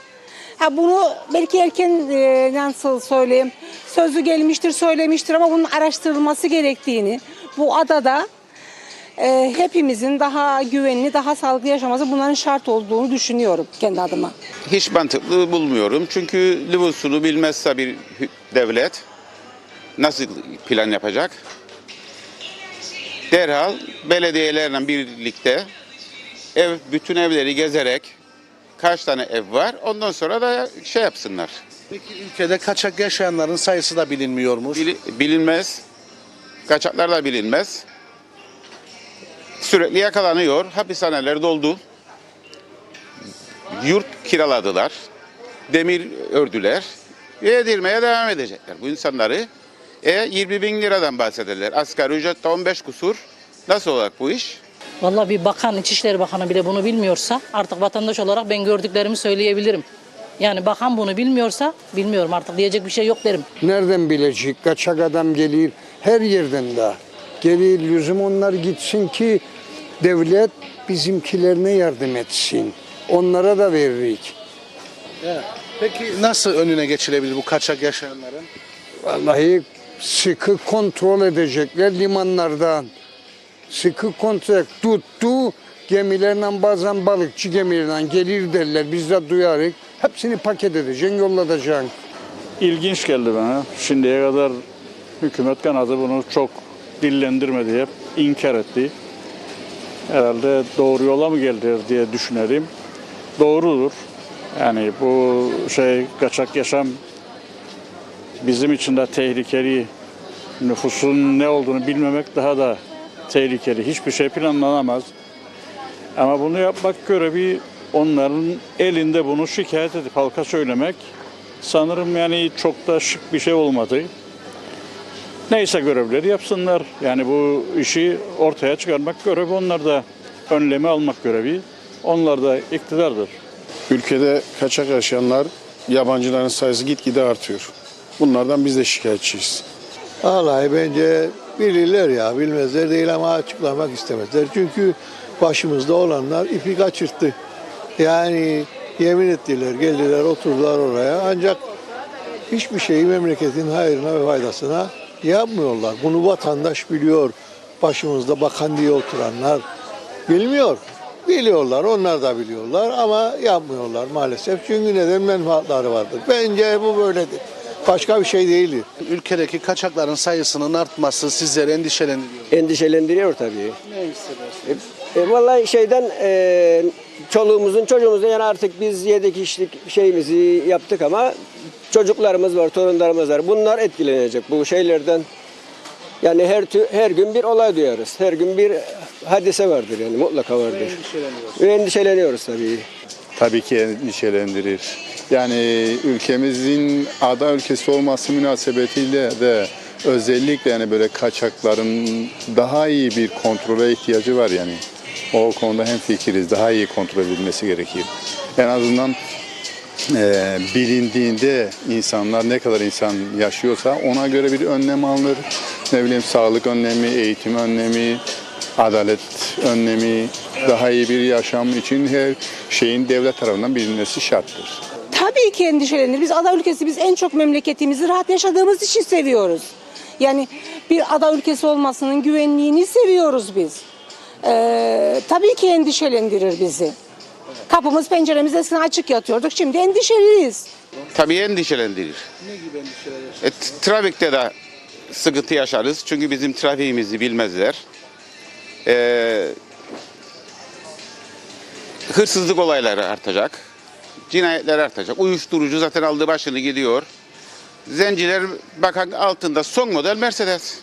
Ha bunu belki erken nasıl söyleyeyim sözü gelmiştir söylemiştir ama bunun araştırılması gerektiğini bu adada hepimizin daha güvenli daha sağlıklı yaşaması bunların şart olduğunu düşünüyorum kendi adıma. Hiç mantıklı bulmuyorum. Çünkü nüfusunu bilmezse bir devlet nasıl plan yapacak? Derhal belediyelerle birlikte bütün evleri gezerek kaç tane ev var ondan sonra da şey yapsınlar. Peki ülkede kaçak yaşayanların sayısı da bilinmiyormuş. Bilinmez. Kaçaklar da bilinmez. Sürekli yakalanıyor. Hapishaneler doldu. Yurt kiraladılar. Demir ördüler. Ve edilmeye devam edecekler. Bu insanları 20 bin liradan bahsederler. Asgari ücrette 15 kusur. Nasıl olacak bu iş? Vallahi bir bakan, İçişleri Bakanı bile bunu bilmiyorsa artık vatandaş olarak ben gördüklerimi söyleyebilirim. Yani bakan bunu bilmiyorsa bilmiyorum artık diyecek bir şey yok derim. Nereden bilecek? Kaçak adam gelir her yerden de. Gelir lüzum onlar gitsin ki devlet bizimkilerine yardım etsin. Onlara da veririk. Evet. Peki nasıl önüne geçilebilir bu kaçak yaşayanların? Vallahi sıkı kontrol edecekler limanlardan. Sıkı kontrol tuttu gemilerle bazen balıkçı gemilerden gelir derler. Biz de duyarız. Hepsini paket edeceksin, yollatacaksın. İlginç geldi bana. Şimdiye kadar hükümet kanadı bunu çok dillendirmedi, hep inkar etti. Herhalde doğru yola mı geldiler diye düşünelim. Doğrudur. Yani bu kaçak yaşam bizim için de tehlikeli. Nüfusun ne olduğunu bilmemek daha da tehlikeli. Hiçbir şey planlanamaz. Ama bunu yapmak görevi onların elinde bunu şikayet edip halka söylemek sanırım yani çok da şık bir şey olmadı. Neyse görevleri yapsınlar. Yani bu işi ortaya çıkarmak görevi onlar da önlemi almak görevi. Onlar da iktidardır. Ülkede kaçak yaşayanlar, yabancıların sayısı gitgide artıyor. Bunlardan biz de şikayetçiyiz. Vallahi bence bilirler ya, bilmezler değil ama açıklamak istemezler. Çünkü başımızda olanlar ipi kaçırttı. Yani yemin ettiler, geldiler, oturdular oraya. Ancak hiçbir şeyi memleketin hayrına ve faydasına yapmıyorlar. Bunu vatandaş biliyor. Başımızda bakan diye oturanlar bilmiyor. Biliyorlar, onlar da biliyorlar ama yapmıyorlar maalesef. Çünkü neden menfaatları vardır. Bence bu böyledir. Başka bir şey değildir. Ülkedeki kaçakların sayısının artması sizleri endişelendiriyor. Endişelendiriyor tabii. Vallahi çoluğumuzun çocuğumuzun yani artık biz 7 kişilik şeyimizi yaptık ama çocuklarımız var, torunlarımız var. Bunlar etkilenecek bu şeylerden. Yani her gün bir olay duyarız. Her gün bir hadise vardır yani mutlaka vardır. Ve endişeleniyoruz tabii. Tabii ki endişelendirir. Yani ülkemizin ada ülkesi olması münasebetiyle de özellikle yani böyle kaçakların daha iyi bir kontrole ihtiyacı var yani. O konuda hemfikiriz. Daha iyi kontrol edilmesi gerekiyor. En azından bilindiğinde insanlar ne kadar insan yaşıyorsa ona göre bir önlem alınır. Ne bileyim sağlık önlemi, eğitim önlemi, adalet önlemi, daha iyi bir yaşam için her şeyin devlet tarafından bilinmesi şarttır. Tabii ki endişelenir. Biz ada ülkesi, biz en çok memleketimizi rahat yaşadığımız için seviyoruz. Yani bir ada ülkesi olmasının güvenliğini seviyoruz biz. Tabii ki endişelendirir bizi. Kapımız penceremiz eskiden açık yatıyorduk. Şimdi endişeliyiz. Tabii endişelendirir. Ne gibi endişeler? Trafikte de sıkıntı yaşarız. Çünkü bizim trafiğimizi bilmezler. Hırsızlık olayları artacak. Cinayetler artacak. Uyuşturucu zaten aldığı başını gidiyor. Zenciler bakan altında son model Mercedes.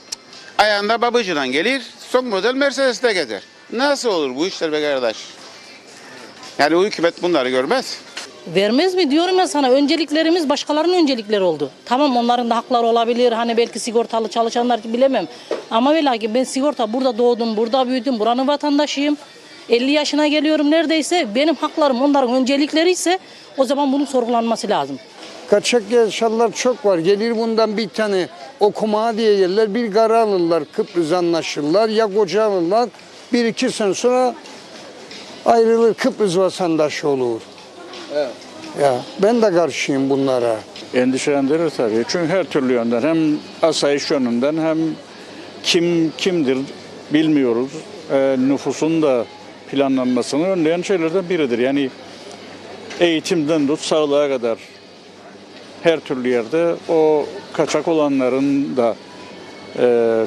Ayağında babıcıdan gelir, son model Mercedes'te gezer. Nasıl olur bu işler be kardeş? Yani o hükümet bunları görmez. Vermez mi diyorum ya sana, önceliklerimiz başkalarının öncelikleri oldu. Tamam onların da hakları olabilir, hani belki sigortalı çalışanlar bilemem. Ama ve lakin ben sigorta burada doğdum, burada büyüdüm, buranın vatandaşıyım. 50 yaşına geliyorum neredeyse, benim haklarım onların öncelikleri ise o zaman bunun sorgulanması lazım. Kaçak yaşayanlar çok var. Gelir bundan bir tane okuma diye yerler, bir karı alırlar, Kıbrıs anlaşırlar, ya koca alırlar. 1-2 sene sonra ayrılır, Kıbrıs vatandaşı olur. Evet. Ya ben de karşıyım bunlara. Endişelendirir tabii. Çünkü her türlü yönden, hem asayiş yönünden hem kimdir bilmiyoruz. Nüfusun da planlanmasını önleyen şeylerden biridir. Yani eğitimden tut sağlığa kadar her türlü yerde o kaçak olanların da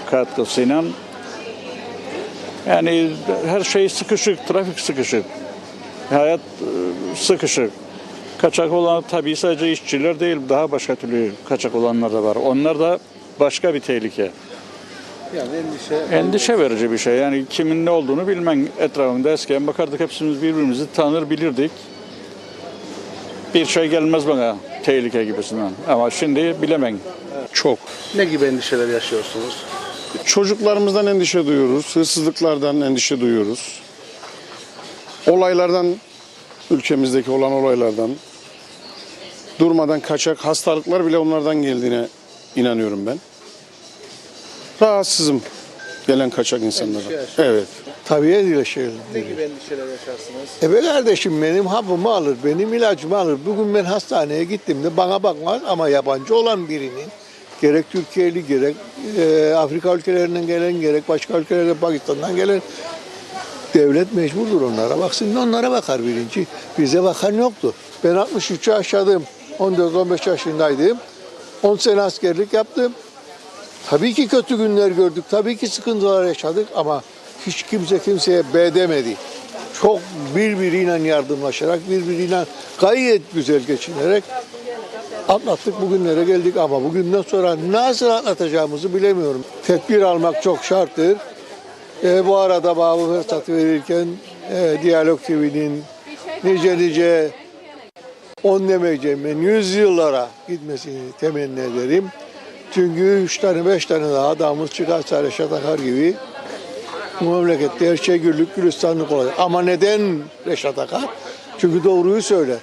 katkısıyla, yani her şey sıkışık, trafik sıkışık, hayat sıkışık. Kaçak olan tabii sadece işçiler değil, daha başka türlü kaçak olanlar da var. Onlar da başka bir tehlike. Yani Endişe verici bir şey. Yani kimin ne olduğunu bilmen, etrafında eskiden bakardık, hepsimiz birbirimizi tanır bilirdik. Bir şey gelmez bana tehlike gibisinden. Ama şimdi bilemem. Çok. ne gibi endişeler yaşıyorsunuz? Çocuklarımızdan endişe duyuyoruz, hırsızlıklardan endişe duyuyoruz. Olaylardan, ülkemizdeki olan olaylardan, durmadan kaçak hastalıklar bile onlardan geldiğine inanıyorum ben. Rahatsızım gelen kaçak insanlara. Evet. Tabii ediyor şeyler. Ne gibi endişeler yaşarsınız? Be kardeşim benim hapımı alır, benim ilacımı alır. Bugün ben hastaneye gittiğimde bana bakmaz ama yabancı olan birinin gerek Türkiye'li gerek Afrika ülkelerinden gelen gerek başka ülkelerden Pakistan'dan gelen devlet mecburdur onlara baksın. Onlara bakar birinci. Bize bakan yoktu. Ben 63'ü aşadım. 14-15 yaşındaydım. 10 sene askerlik yaptım. Tabii ki kötü günler gördük. Tabii ki sıkıntılar yaşadık ama hiç kimse kimseye B demedi. Çok birbiriyle yardımlaşarak, birbiriyle gayet güzel geçinerek atlattık, bugünlere geldik ama bugünden sonra nasıl atlatacağımızı bilemiyorum. Tedbir almak çok şarttır. Bu arada bana bu fırsatı verirken Diyalog TV'nin nice 10 demeyeceğim ben 100 yıllara gitmesini temenni ederim. Çünkü 3 tane 5 tane daha adamımız çıkarsa Reşat Akar gibi bu memlekette her şey güllük gülistanlık olacak. Ama neden Reşat Akar? Çünkü doğruyu söyler.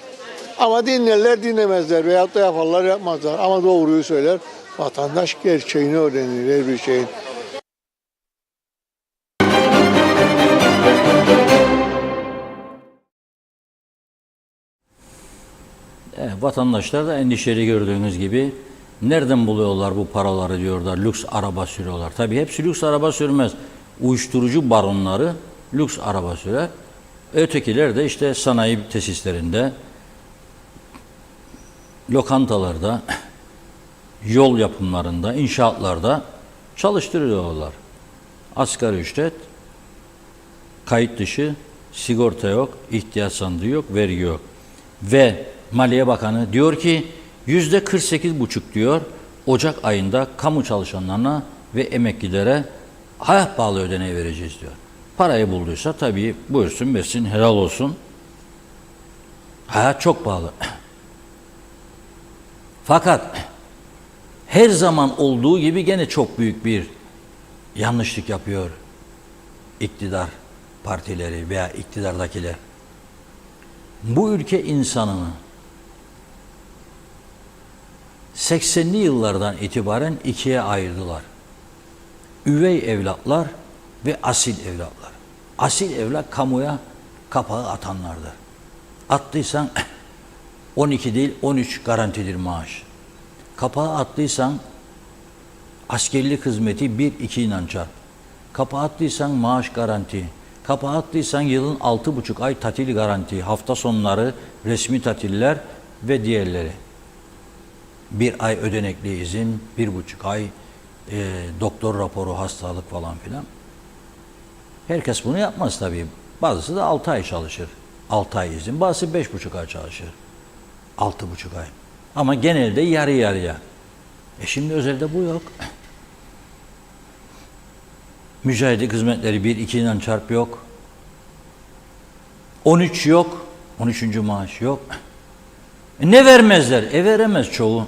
Ama dinlerler dinlemezler veyahut da yaparlar yapmazlar. Ama doğruyu söyler. Vatandaş gerçeğini öğrenir her bir şeyin. Vatandaşlar da endişeli gördüğünüz gibi nereden buluyorlar bu paraları diyorlar. Lüks araba sürüyorlar. Tabii hepsi lüks araba sürmez. Uyuşturucu baronları lüks araba sürer. Ötekiler de işte sanayi tesislerinde, lokantalarda, yol yapımlarında, inşaatlarda çalıştırıyorlar. Asgari ücret, kayıt dışı, sigorta yok, ihtiyaç sandığı yok, vergi yok. Ve Maliye Bakanı diyor ki %48,5 diyor Ocak ayında kamu çalışanlarına ve emeklilere hayat pahalı ödeneği vereceğiz diyor. Parayı bulduysa tabii buyursun versin, helal olsun. Hayat çok pahalı. Fakat her zaman olduğu gibi gene çok büyük bir yanlışlık yapıyor iktidar partileri veya iktidardakiler. Bu ülke insanını 80'li yıllardan itibaren ikiye ayırdılar. Üvey evlatlar ve asil evlatlar. Asil evlat kamuya kapağı atanlardır. Attıysan 12 değil 13 garantidir maaş. Kapağı attıysan askerlik hizmeti 1-2 ile çarp. Kapağı attıysan maaş garanti. Kapağı attıysan yılın 6,5 ay tatil garanti. Hafta sonları resmi tatiller ve diğerleri. 1 ay ödenekli izin, 1,5 ay doktor raporu, hastalık falan filan. Herkes bunu yapmaz tabii. Bazısı da 6 ay çalışır. 6 ay izin. Bazısı 5,5 ay çalışır. 6,5 ay. Ama genelde yarı yarıya. Şimdi özelde bu yok. Mücahitlik hizmetleri 1-2 ile çarp yok. 13 yok. 13. maaş yok. Ne vermezler? Veremez çoğu.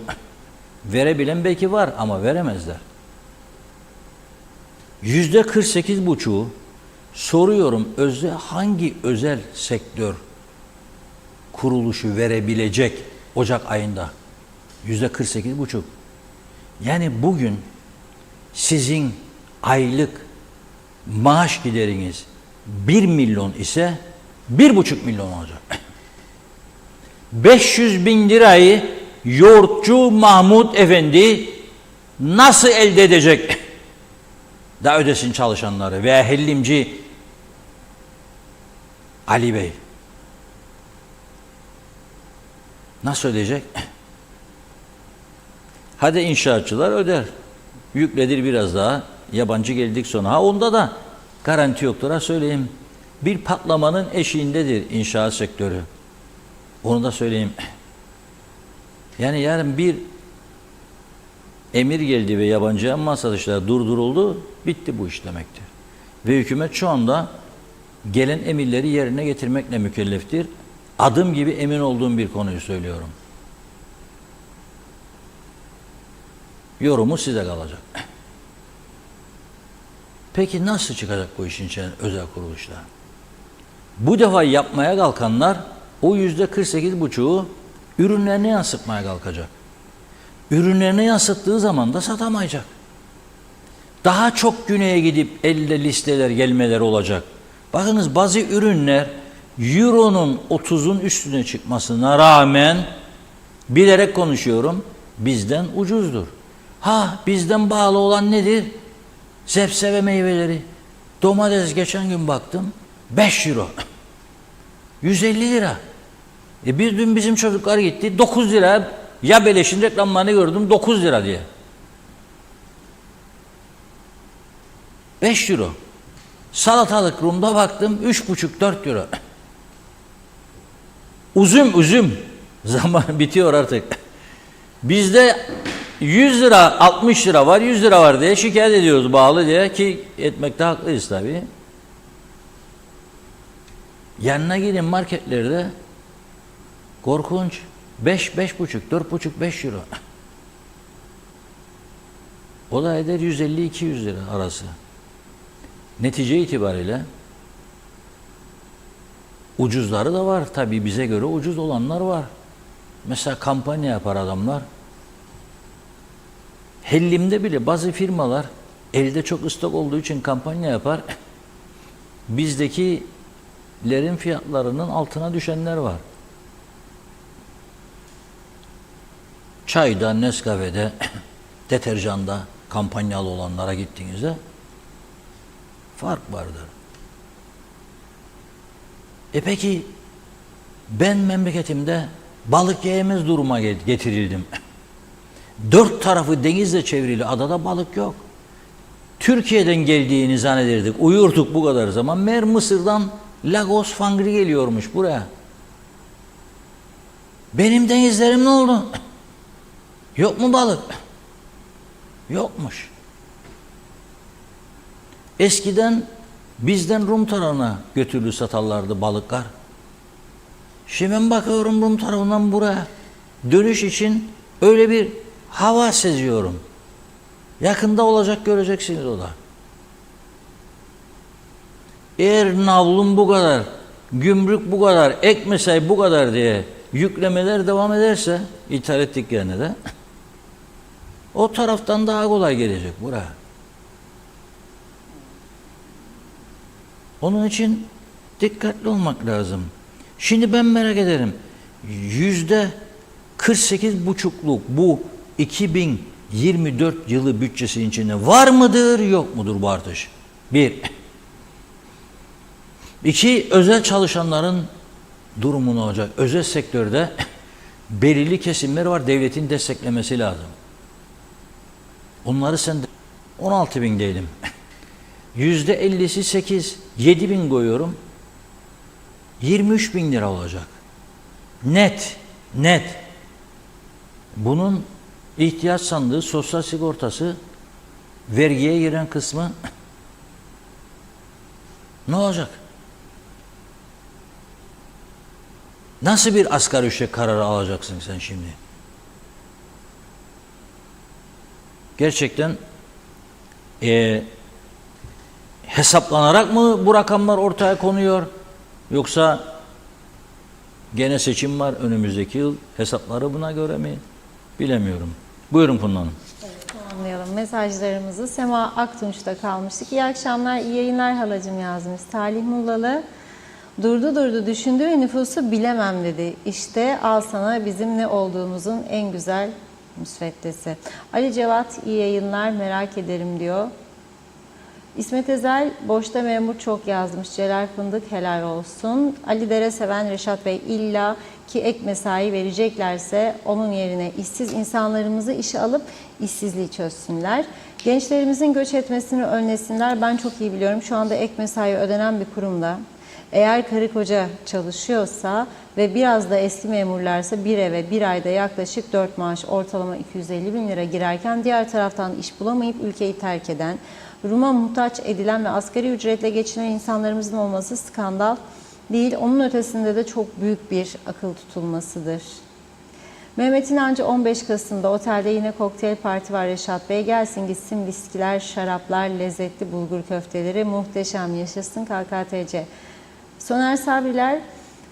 Verebilen belki var ama veremezler. %48,5'u soruyorum hangi özel sektör kuruluşu verebilecek Ocak ayında? %48,5. Yani bugün sizin aylık maaş gideriniz 1 milyon ise 1,5 milyon olacak. 500 bin lirayı yoğurtçu Mahmut Efendi nasıl elde edecek? Da ödesin çalışanları veya hellimci Ali Bey. Nasıl ödeyecek? Hadi inşaatçılar öder. Yükledir biraz daha. Yabancı geldik sonra. Ha onda da garanti yoktur. Ha söyleyeyim. Bir patlamanın eşiğindedir inşaat sektörü. Onu da söyleyeyim. Yani yarın bir emir geldi ve yabancı emlak satışları durduruldu. Bitti bu iş demektir. Ve hükümet şu anda gelen emirleri yerine getirmekle mükelleftir. Adım gibi emin olduğum bir konuyu söylüyorum. Yorumu size kalacak. Peki nasıl çıkacak bu işin içinden özel kuruluşlar? Bu defa yapmaya kalkanlar o %48,5'u ürünlerine yansıtmaya kalkacak. Ürünlerine yansıttığı zaman da satamayacak. Daha çok güneye gidip elde listeler gelmeleri olacak. Bakınız bazı ürünler Euro'nun 30'un üstüne çıkmasına rağmen bilerek konuşuyorum bizden ucuzdur. Ha bizden bağlı olan nedir? Sebze ve meyveleri. Domates geçen gün baktım 5 euro. 150 lira. Bir dün bizim çocuklar gitti 9 lira ya beleşin reklamlarını gördüm 9 lira diye. 5 euro. Salatalık Rum'da baktım 3,5-4 euro. Üzüm. Zaman bitiyor artık. Bizde 100 lira 60 lira var 100 lira var diye şikayet ediyoruz bağlı diye ki etmekte haklıyız tabii. Yanına gidin marketlerde korkunç 5-5,5 4,5-5 euro. O da eder 150-200 lira arası. Netice itibariyle ucuzları da var. Tabii bize göre ucuz olanlar var. Mesela kampanya yapar adamlar. Hellim'de bile bazı firmalar elde çok stok olduğu için kampanya yapar. Bizdekilerin fiyatlarının altına düşenler var. Çayda, Nescafe'de, deterjanda kampanyalı olanlara gittiğinizde fark vardır. Peki ben memleketimde balık yiyemez duruma getirildim. 4 tarafı denizle çevrili adada balık yok. Türkiye'den geldiğini zannederdik. Uyurduk bu kadar zaman. Meğer Mısır'dan Lagos Fangri geliyormuş buraya. Benim denizlerim ne oldu? Yok mu balık? Yokmuş. Eskiden bizden Rum tarafına götürülü satarlardı balıklar. Şimdi ben bakıyorum Rum tarafından buraya. Dönüş için öyle bir hava seziyorum. Yakında olacak göreceksiniz o da. Eğer navlun bu kadar, gümrük bu kadar, ek mesai bu kadar diye yüklemeler devam ederse ithal ettiklerine de o taraftan daha kolay gelecek buraya. Onun için dikkatli olmak lazım. Şimdi ben merak ederim. %48,5'luk bu 2024 yılı bütçesinin içinde var mıdır, yok mudur bu artış? 1. 2. Özel çalışanların durumu ne olacak? Özel sektörde belirli kesimler var, devletin desteklemesi lazım. Onları sen 16 bin diyelim. %50'si 8, 7 bin koyuyorum. 23 bin lira olacak. Net. Bunun ihtiyaç sandığı, sosyal sigortası, vergiye giren kısmı ne olacak? Nasıl bir asgari ücret kararı alacaksın sen şimdi? Gerçekten hesaplanarak mı bu rakamlar ortaya konuyor? Yoksa gene seçim var önümüzdeki yıl, hesapları buna göre mi? Bilemiyorum. Buyurun Funda Hanım. Evet, tamamlayalım mesajlarımızı. Sema Aktunç'ta kalmıştık. İyi akşamlar, iyi yayınlar halacığım yazmış. Talih Mullalı. Durdu düşündü ve nüfusu bilemem dedi. İşte al sana bizim ne olduğumuzun en güzel müsveddesi. Ali Cevat iyi yayınlar merak ederim diyor. İsmet Ezel boşta memur çok yazmış. Celal Fındık helal olsun. Ali Dere seven Reşat Bey illa ki ek mesai vereceklerse onun yerine işsiz insanlarımızı işe alıp işsizliği çözsünler. Gençlerimizin göç etmesini önlesinler. Ben çok iyi biliyorum. Şu anda ek mesai ödenen bir kurumda eğer karı koca çalışıyorsa ve biraz da eski memurlarsa bir eve bir ayda yaklaşık 4 maaş ortalama 250 bin lira girerken diğer taraftan iş bulamayıp ülkeyi terk eden, Rum'a muhtaç edilen ve asgari ücretle geçinen insanlarımızın olması skandal değil. Onun ötesinde de çok büyük bir akıl tutulmasıdır. Mehmet İnancı 15 Kasım'da otelde yine kokteyl parti var Reşat Bey. Gelsin gitsin viskiler, şaraplar, lezzetli bulgur köfteleri, muhteşem yaşasın KKTC. Soner Sabriler,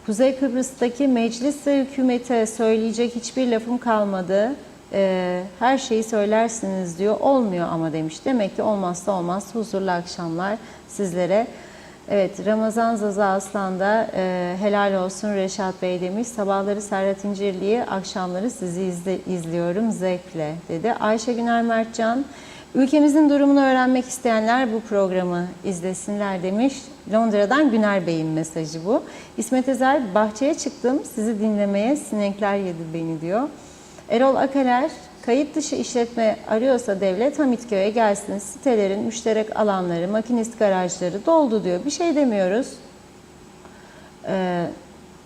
Kuzey Kıbrıs'taki meclis ve hükümete söyleyecek hiçbir lafım kalmadı. Her şeyi söylersiniz diyor. Olmuyor ama demiş. Demek ki olmazsa olmaz. Huzurlu akşamlar sizlere. Evet, Ramazan Zaza Aslan da helal olsun Reşat Bey demiş. Sabahları Serhat İncirli'yi, akşamları sizi izliyorum zevkle dedi. Ayşe Güner Mertcan, ülkemizin durumunu öğrenmek isteyenler bu programı izlesinler demiş. Londra'dan Güner Bey'in mesajı bu. İsmet Ezel, bahçeye çıktım sizi dinlemeye, sinekler yedi beni diyor. Erol Akaler, kayıt dışı işletme arıyorsa devlet Hamitköy'e gelsin. Sitelerin müşterek alanları, makinist garajları doldu diyor. Bir şey demiyoruz.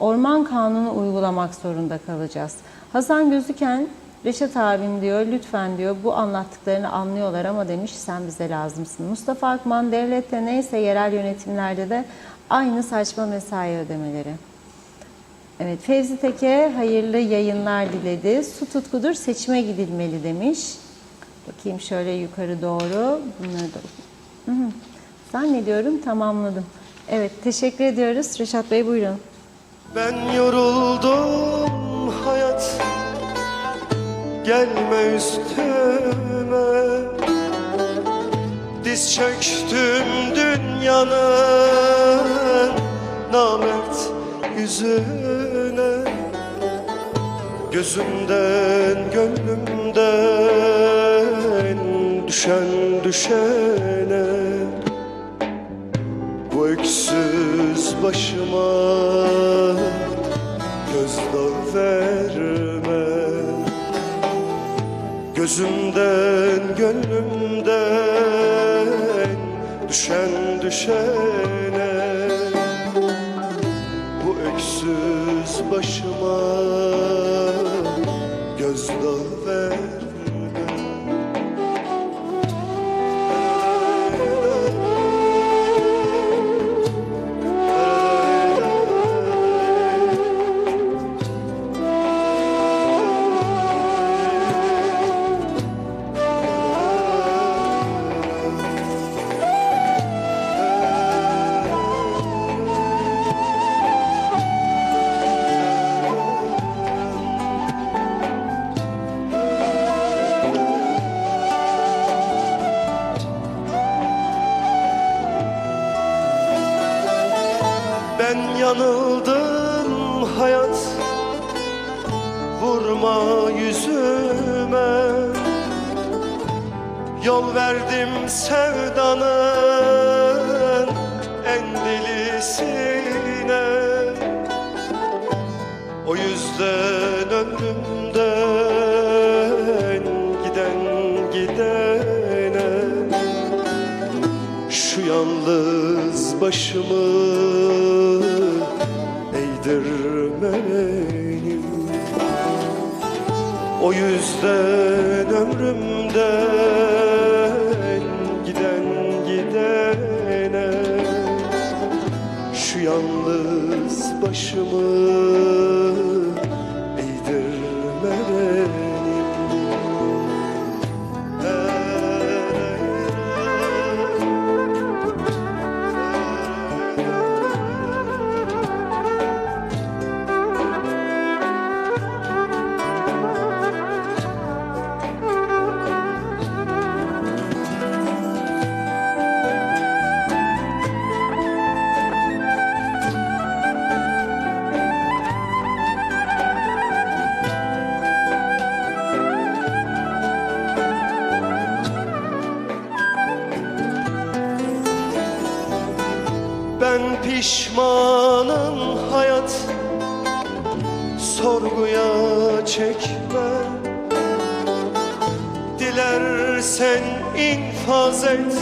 Orman kanunu uygulamak zorunda kalacağız. Hasan Gözüken, Reşat abim diyor, lütfen diyor bu anlattıklarını anlıyorlar ama demiş sen bize lazımsın. Mustafa Akman, devlette neyse yerel yönetimlerde de aynı saçma mesai ödemeleri. Evet, Fevzi Teke hayırlı yayınlar diledi. Su tutkudur, seçime gidilmeli demiş. Bakayım şöyle yukarı doğru. Bunları da zannediyorum tamamladım. Evet, teşekkür ediyoruz. Reşat Bey buyurun. Ben yoruldum hayat, gelme üstüme. Diz çöktüm dünyanın namert yüzüne. Gözümden gönlümden düşen düşene. Bu öksüz başıma gözdağı verme. Gözümden gönlümden düşen düşene. Bu öksüz başıma gözdağı verme. Ben yanıldım hayat, vurma yüzüme. Yol verdim sevdanın en delisine. O yüzden ömrümden giden gidene. Şu yalnız başımı eğdirmeliyim. O yüzden ömrümden giden gidene. Şu yalnız başımı eğdirmeliyim. pişmanım hayat, sorguya çekme. Dilersen infaz et,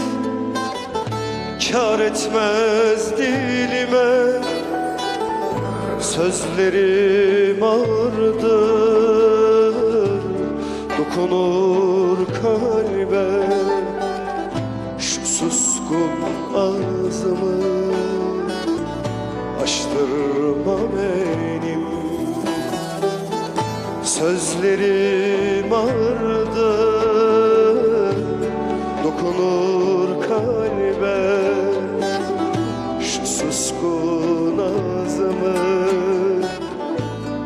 kâr etmez dilime. Sözlerim ağırdır, dokunur kalbe. Şu suskun ağzımı açtırma benim. Sözlerim ağırdır, dokunur kalbe. Şu suskun ağzımı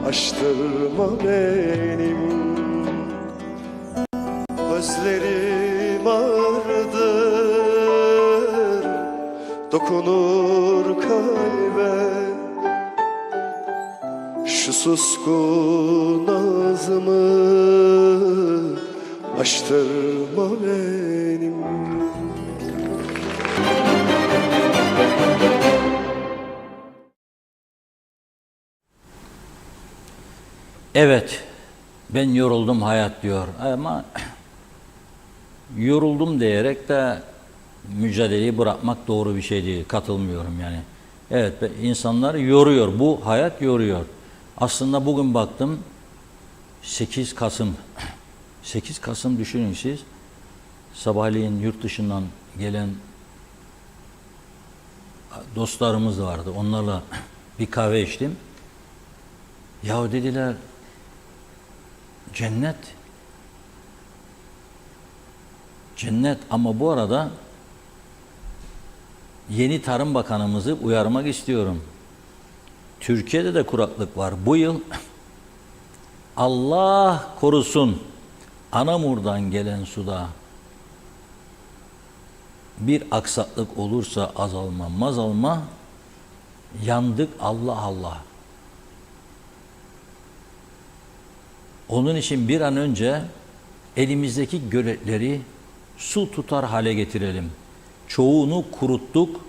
açtırma benim. Gözlerim ağırdır, dokunur kalbe. Şu suskun ağzımı açtırma benim. Evet, ben yoruldum hayat diyor ama yoruldum diyerek de mücadeleyi bırakmak doğru bir şey değil. Katılmıyorum yani. Evet, insanlar yoruyor. Bu hayat yoruyor. Aslında bugün baktım 8 Kasım. 8 Kasım düşünün siz. Sabahleyin yurt dışından gelen dostlarımız vardı. Onlarla bir kahve içtim. Ya dediler cennet. Cennet ama bu arada yeni Tarım Bakanımızı uyarmak istiyorum. Türkiye'de de kuraklık var. Bu yıl Allah korusun Anamur'dan gelen suda bir aksaklık olursa azalma mazalma yandık Allah Allah. Onun için bir an önce elimizdeki göletleri su tutar hale getirelim. Çoğunu kuruttuk.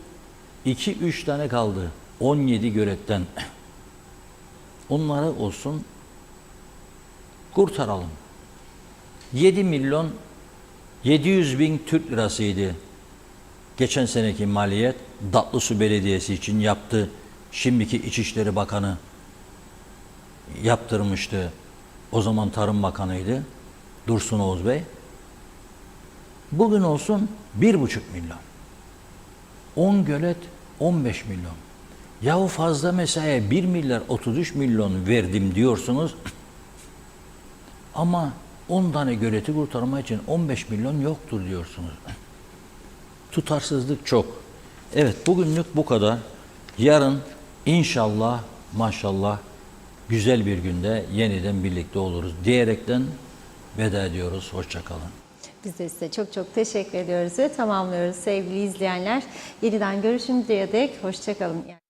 2-3 tane kaldı. 17 göletten. Onları olsun kurtaralım. 7 milyon 700 bin Türk lirasıydı. Geçen seneki maliyet Datlısu Belediyesi için yaptı. Şimdiki İçişleri Bakanı yaptırmıştı. O zaman Tarım Bakanıydı. Dursun Oğuz Bey. Bugün olsun 1,5 milyon. 10 gölet 15 milyon. Yahu fazla mesaiye 1 milyar 33 milyon verdim diyorsunuz. Ama 10 tane göleti kurtarmak için 15 milyon yoktur diyorsunuz. Tutarsızlık çok. Evet, bugünlük bu kadar. Yarın inşallah maşallah güzel bir günde yeniden birlikte oluruz diyerekten veda ediyoruz. Hoşça kalın. Biz de size çok çok teşekkür ediyoruz ve tamamlıyoruz sevgili izleyenler. Yeniden görüşünceye dek hoşça kalın.